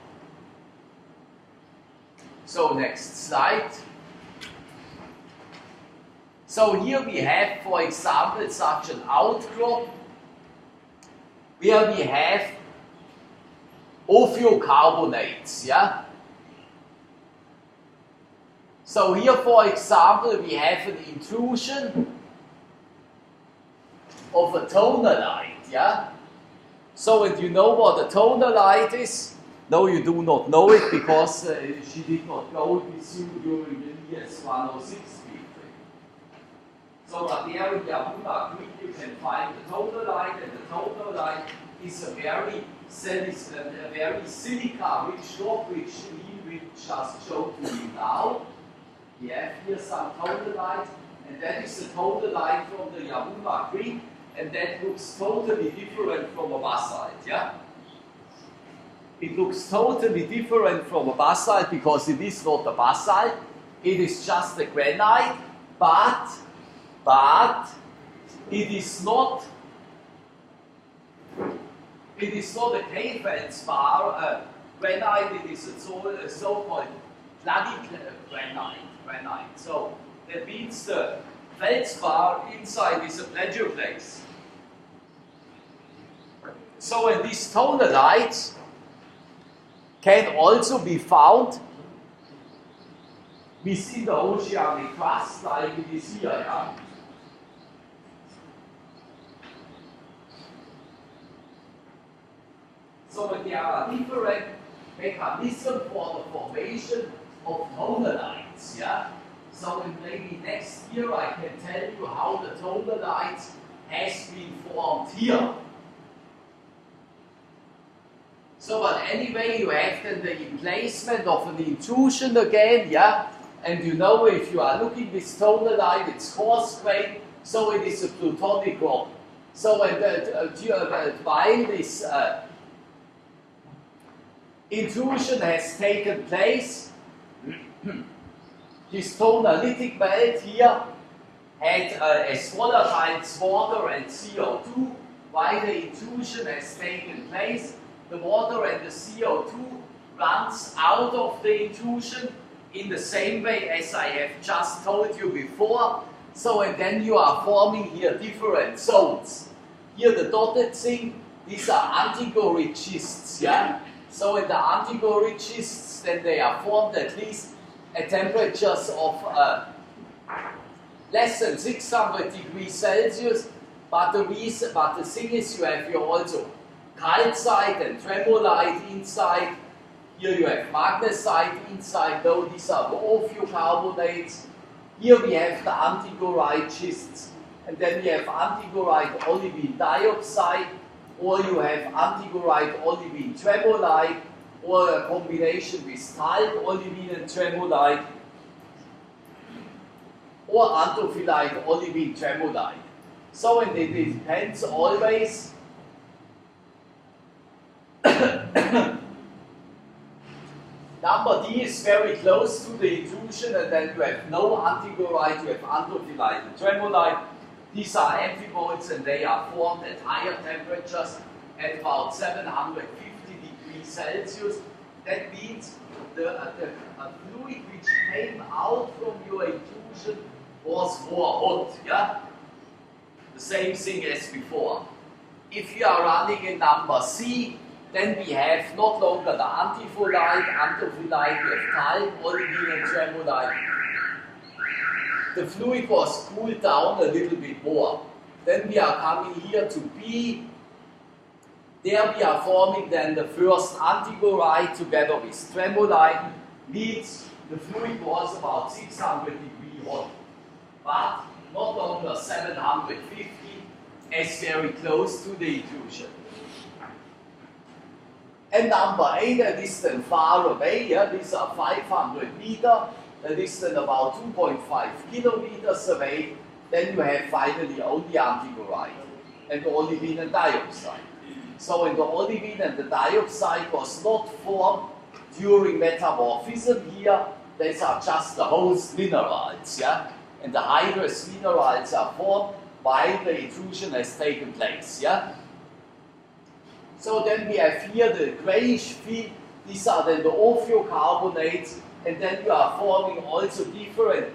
So next slide. So here we have, for example, such an outcrop where we have ophiocarbonates, yeah? So here, for example, we have an intrusion of a tonalite, yeah? So, and you know what a tonalite is? No, you do not know it, because she did not go with you during the ES203 briefing. So, but there in Yamuna Creek you can find the tonalite, and the tonalite is a very silica-rich rock, which we just showed to you now. We have here some tonalite, and that is the tonalite from the Yamuna Creek, and that looks totally different from a basalt, yeah? It looks totally different from a basalt because it is not a basalt, it is just a granite, but it is not a K-feldspar granite, it is a so-called bloody granite. So that means the feldspar inside is a plagioclase. So, and these tonalites can also be found within the oceanic crust, like it is here, yeah? So there are different mechanisms for the formation of tonalites, yeah? So maybe next year I can tell you how the tonalites has been formed here. So, but anyway, you have then the emplacement of an intrusion again, yeah? And you know, if you are looking this tonalite, it's coarse grained, so it is a plutonic rock. So, while this intrusion has taken place, this tonalytic belt here had as volatiles water and CO2. While the intrusion has taken place, the water and the CO2 runs out of the intrusion in the same way as I have just told you before. So, and then you are forming here different zones. Here the dotted thing, these are antichoric schists, yeah? So in the antichoric schists, then they are formed at least at temperatures of less than 600 degrees Celsius, but the thing is, you have here also calcite and tremolite inside. Here you have magnesite inside, though these are the ophiocarbonates. Here we have the antichorite schists, and then we have antichorite olivine dioxide, or you have antichorite olivine tremolite, or a combination with talc olivine and tremolite, or antophyllite olivine tremolite. So, and it depends always number D is very close to the intrusion, and then you have no antichorite, you have antophyllite and tremolite. These are amphiboles, and they are formed at higher temperatures at about 750 degrees Celsius. That means the fluid which came out from your intrusion was more hot, yeah? The same thing as before. If you are running in number C, then we have not longer the antophyllite, we have talc, olivine and tremolite. The fluid was cooled down a little bit more. Then we are coming here to B. There we are forming then the first antichorite together with tremolite. Means the fluid was about 600 degrees hot, but not longer 750, as very close to the intrusion. And number A, that is then far away, yeah, these are 500 meters, that is then about 2.5 kilometers away. Then you have finally only antichorite and olivine and dioxide. So in the olivine and the dioxide was not formed during metamorphism here, these are just the host minerals, yeah? And the hydrous minerals are formed while the intrusion has taken place, yeah? So then we have here the grayish field, these are then the ophiocarbonates, and then you are forming also different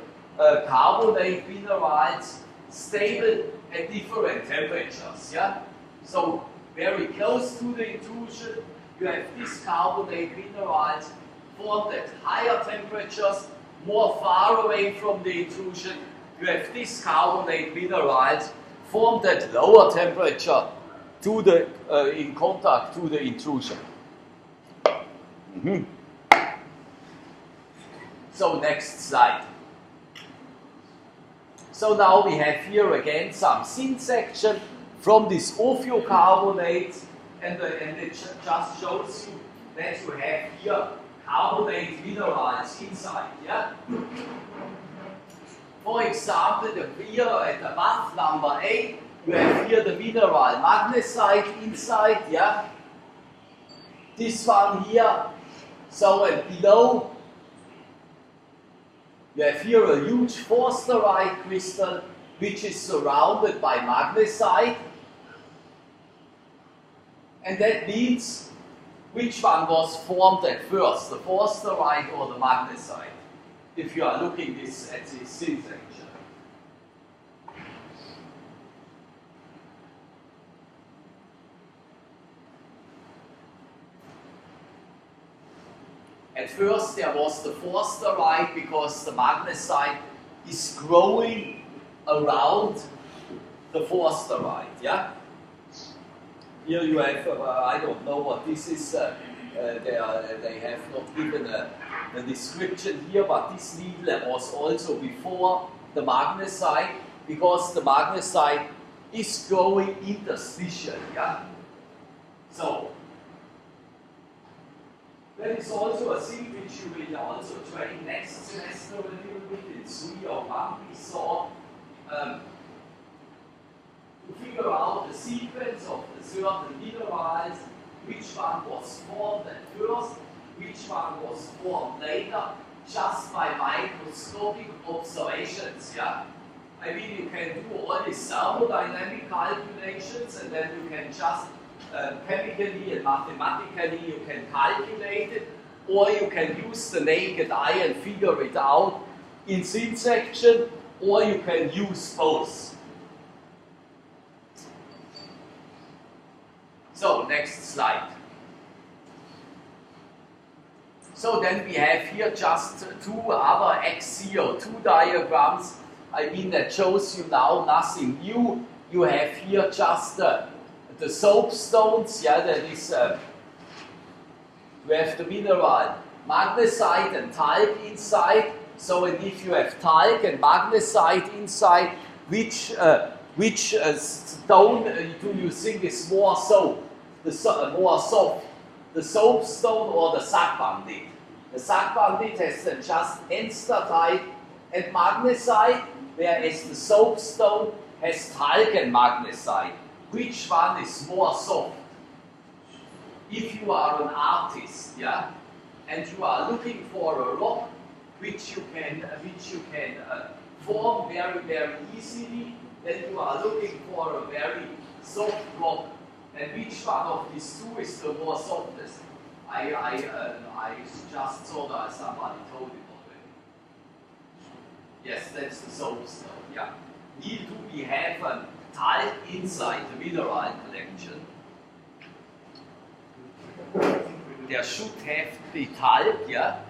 carbonate minerals, stable at different temperatures, yeah? So very close to the intrusion, you have these carbonate minerals formed at higher temperatures. More far away from the intrusion, you have these carbonate minerals formed at lower temperature to the, in contact to the intrusion. So next slide. So now we have here again some thin section from this ophiocarbonates, and it just shows you that you have here carbonate minerals inside, yeah? For example, here at above number A, you have here the mineral magnesite inside, yeah? This one here, so and below, you have here a huge forsterite crystal which is surrounded by magnesite, and that means which one was formed at first, the forsterite or the magnesite, if you are looking at this thin section. At first there was the forsterite because the magnesite is growing around the forsterite, yeah? Here you have, I don't know what this is, they have not given a description here, but this needle was also before the magnesite, because the magnesite is growing interstitial, yeah? So, that is also a thing which you will also train next semester a little bit in 301. We saw to figure out the sequence of the certain minerals, which one was formed at first, which one was formed later, just by microscopic observations, yeah? I mean, you can do all these thermodynamic calculations, and then you can just chemically and mathematically you can calculate it, or you can use the naked eye and figure it out in thin section, or you can use both. So, next slide. So then we have here just two other XCO2 diagrams. I mean, that shows you now nothing new. You have here just the soapstones, yeah, that is, you have the mineral magnesite and talc inside. So, and if you have talc and magnesite inside, which stone do you think is more soap? More soft? The soapstone or the sagbandit? The sagbandit has then just enstatite and magnesite, whereas the soapstone has talc and magnesite. Which one is more soft? If you are an artist, yeah, and you are looking for a rock which you can form very, very easily, then you are looking for a very soft rock. And which one of these two is the more softest? I just saw that somebody told it already. Yes, that's the soapstone, yeah. Here do we have a talc inside the mineral collection. There should have the talc, yeah,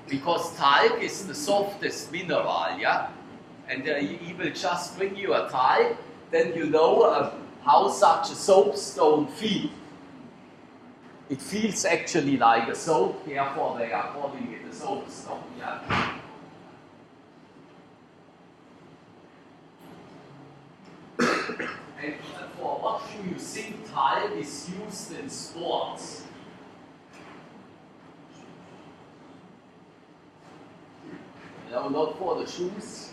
because talc is the softest mineral, yeah, and he will just bring you a talc, then you know how such a soapstone feels. It feels actually like a soap, therefore they are calling it a soapstone, yeah. And for what do you think talc is used in sports? No, not for the shoes.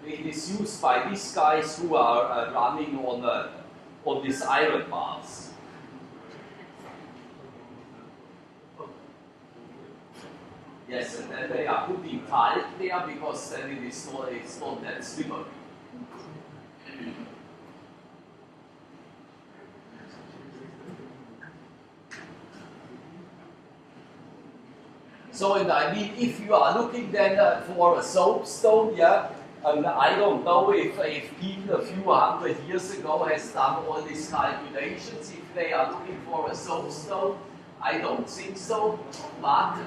It is used by these guys who are running on these iron bars. Yes, and then they are putting talc there because then it's not that slippery. So, and I mean, if you are looking then for a soapstone, yeah, I don't know if people a few hundred years ago has done all these calculations, if they are looking for a soapstone. I don't think so, but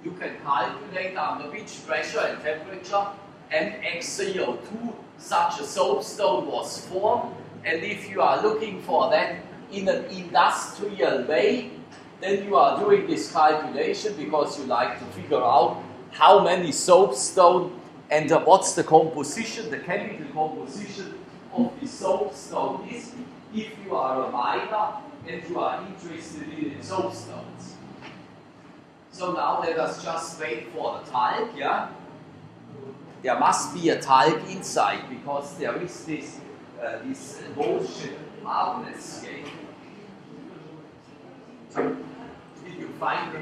you can calculate under which pressure and temperature and XCO2 such a soapstone was formed, and if you are looking for that in an industrial way, then you are doing this calculation because you like to figure out how many soapstone and what's the composition, the chemical composition of the soapstone is, if you are a miner and you are interested in soapstones. So now let us just wait for the talc, yeah? There must be a talc inside because there is this motion hardness scale. Did you find it?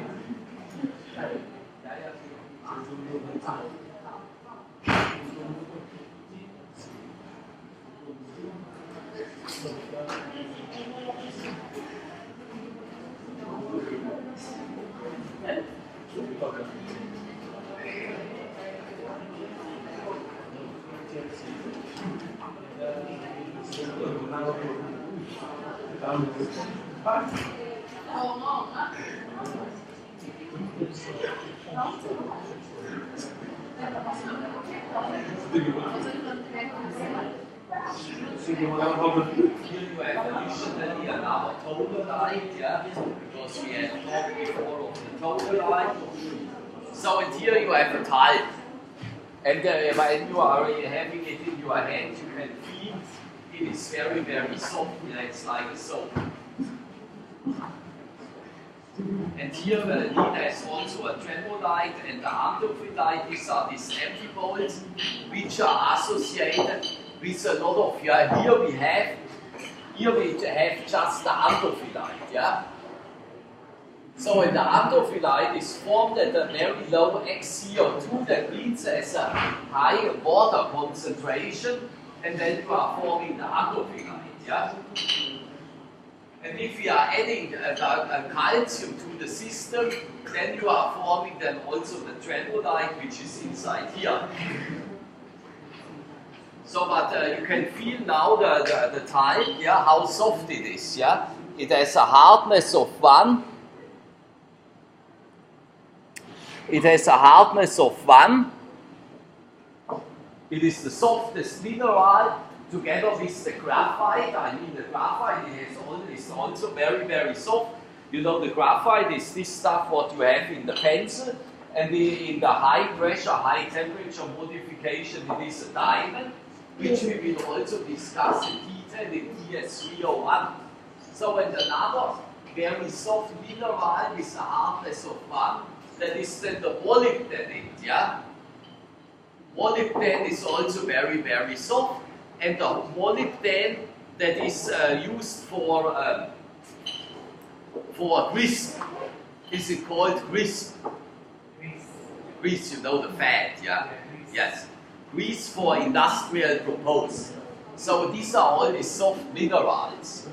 Here you have additionally another totolite, yeah, because we had talked before of the totolite. So and here you have a talc, and when you are having it in your hand, you can feel it is very, very soft. It's like a soap. And here it has also a tremolite and the andophyllite. These are these antipodes which are associated with a lot of, yeah, here we have just the andophyllite, yeah. So when the andophyllite is formed at a very low xCO2, that means there's a high water concentration, and then you are forming the andophyllite. Yeah? And if we are adding a calcium to the system, then you are forming then also the tremolite, which is inside here. So, but you can feel now the type, yeah, how soft it is, yeah. It has a hardness of 1. It has a hardness of 1. It is the softest mineral together with the graphite. I mean, the graphite is also very, very soft. You know, the graphite is this stuff what you have in the pencil, and in the high pressure, high temperature modification, it is a diamond, which we will also discuss in detail in ES203. So, and another very soft mineral with a hardness of 1, that is then the molybdenite, yeah? Molybdenite is also very, very soft, and the molybdenite that is used for grease, is it called grease? Grease, you know, the fat, yeah? Yes. Grease for industrial purpose. So these are all the soft minerals.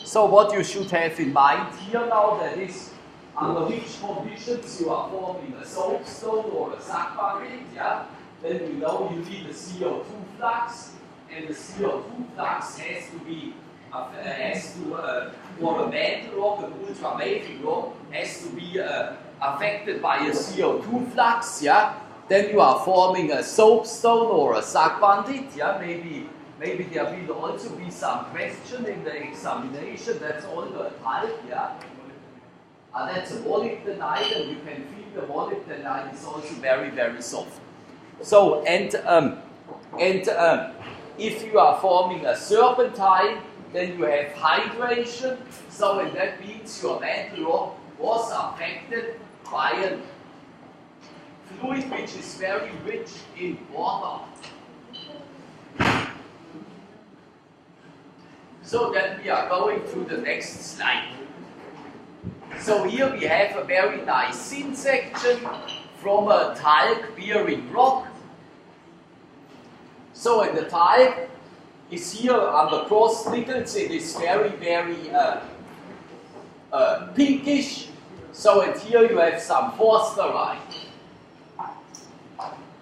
So what you should have in mind here now, that is under which conditions you are forming a soapstone or a sack bucket, yeah? Then you know you need a CO2 flux, and the CO2 flux has to be for a mantle rock, an ultramafic rock, has to be affected by a CO2 flux, yeah? Then you are forming a soapstone or a sack bandit, yeah? Maybe there will also be some question in the examination. That's all the type, yeah? That's a molybdenite, and you can feel the molybdenite is also very, very soft. So, if you are forming a serpentine, then you have hydration. So, and that means your mantle rock was affected by a fluid which is very rich in water. So then we are going to the next slide. So here we have a very nice thin section from a talc-bearing rock. So in the talc is here under cross nickels, it is very, very pinkish. So and here you have some forsterite.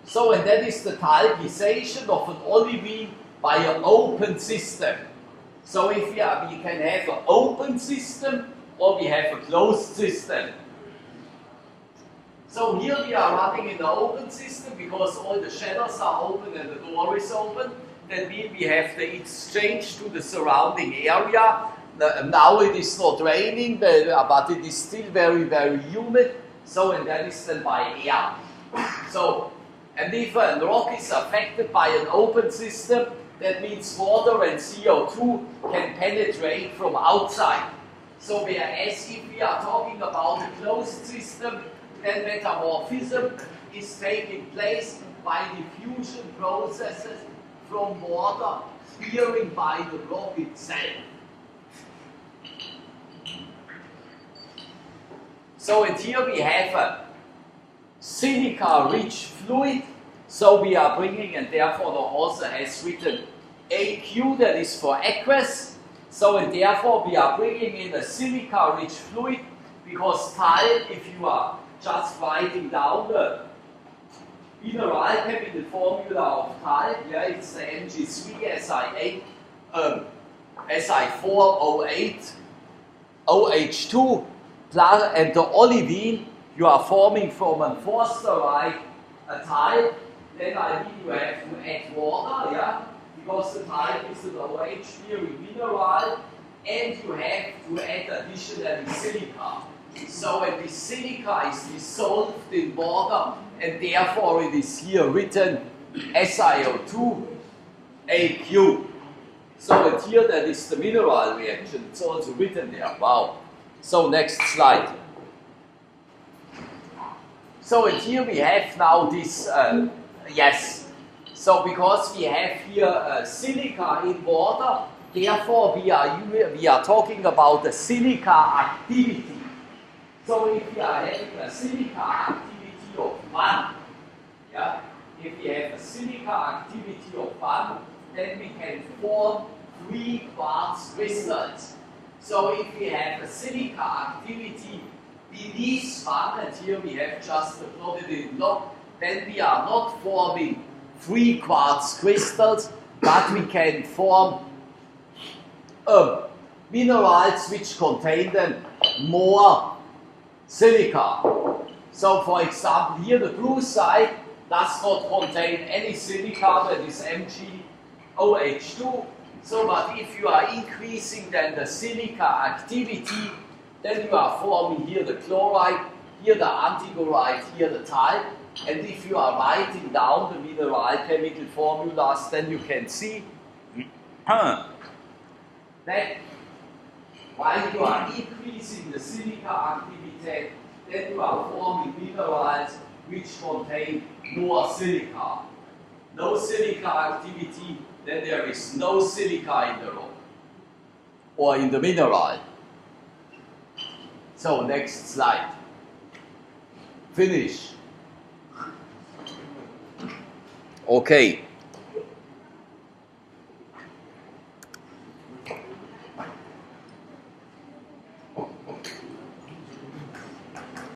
So and that is the talcization of an olivine by an open system. So if we can have an open system or we have a closed system. So here we are running in the open system because all the shutters are open and the door is open. That means we have the exchange to the surrounding area. Now it is not raining, but it is still very, very humid. So, and that is then by air. So, and if a rock is affected by an open system, that means water and CO2 can penetrate from outside. So whereas if we are talking about a closed system, then metamorphism is taking place by diffusion processes from water bearing by the rock itself. So and here we have a silica-rich fluid. So we are bringing, and therefore the author has written AQ, that is for aqueous. So and therefore we are bringing in a silica-rich fluid because talc, if you are just writing down the mineral chemical formula of talc, yeah, it's the Mg3 Si4O8 OH2 plus, and the olivine you are forming from a forsterite, a talc. Then I mean you have to add water, yeah, because the talc is an OH-bearing mineral, and you have to add additionally silica. So and this silica is dissolved in water, and therefore it is here written SiO2 AQ. So and here that is the mineral reaction, it's also written there. Wow. So next slide. So and here we have now this, yes. So because we have here silica in water, therefore we are talking about the silica activity. So if we are having a silica activity of 1, yeah, if we have a silica activity of 1, then we can form 3 quartz crystals. So if we have a silica activity beneath 1, and here we have just plotted in log, then we are not forming 3 quartz crystals, but we can form minerals which contain them more silica. So for example, here the blue side does not contain any silica, that is MgOH2. So, but if you are increasing then the silica activity, then you are forming here the chloride, here the antigloride, here the type. And if you are writing down the mineral chemical formulas, then you can see that while you are increasing the silica activity, then you are forming minerals which contain more silica. No silica activity, then there is no silica in the rock or in the mineral. So next slide. Finish. Okay.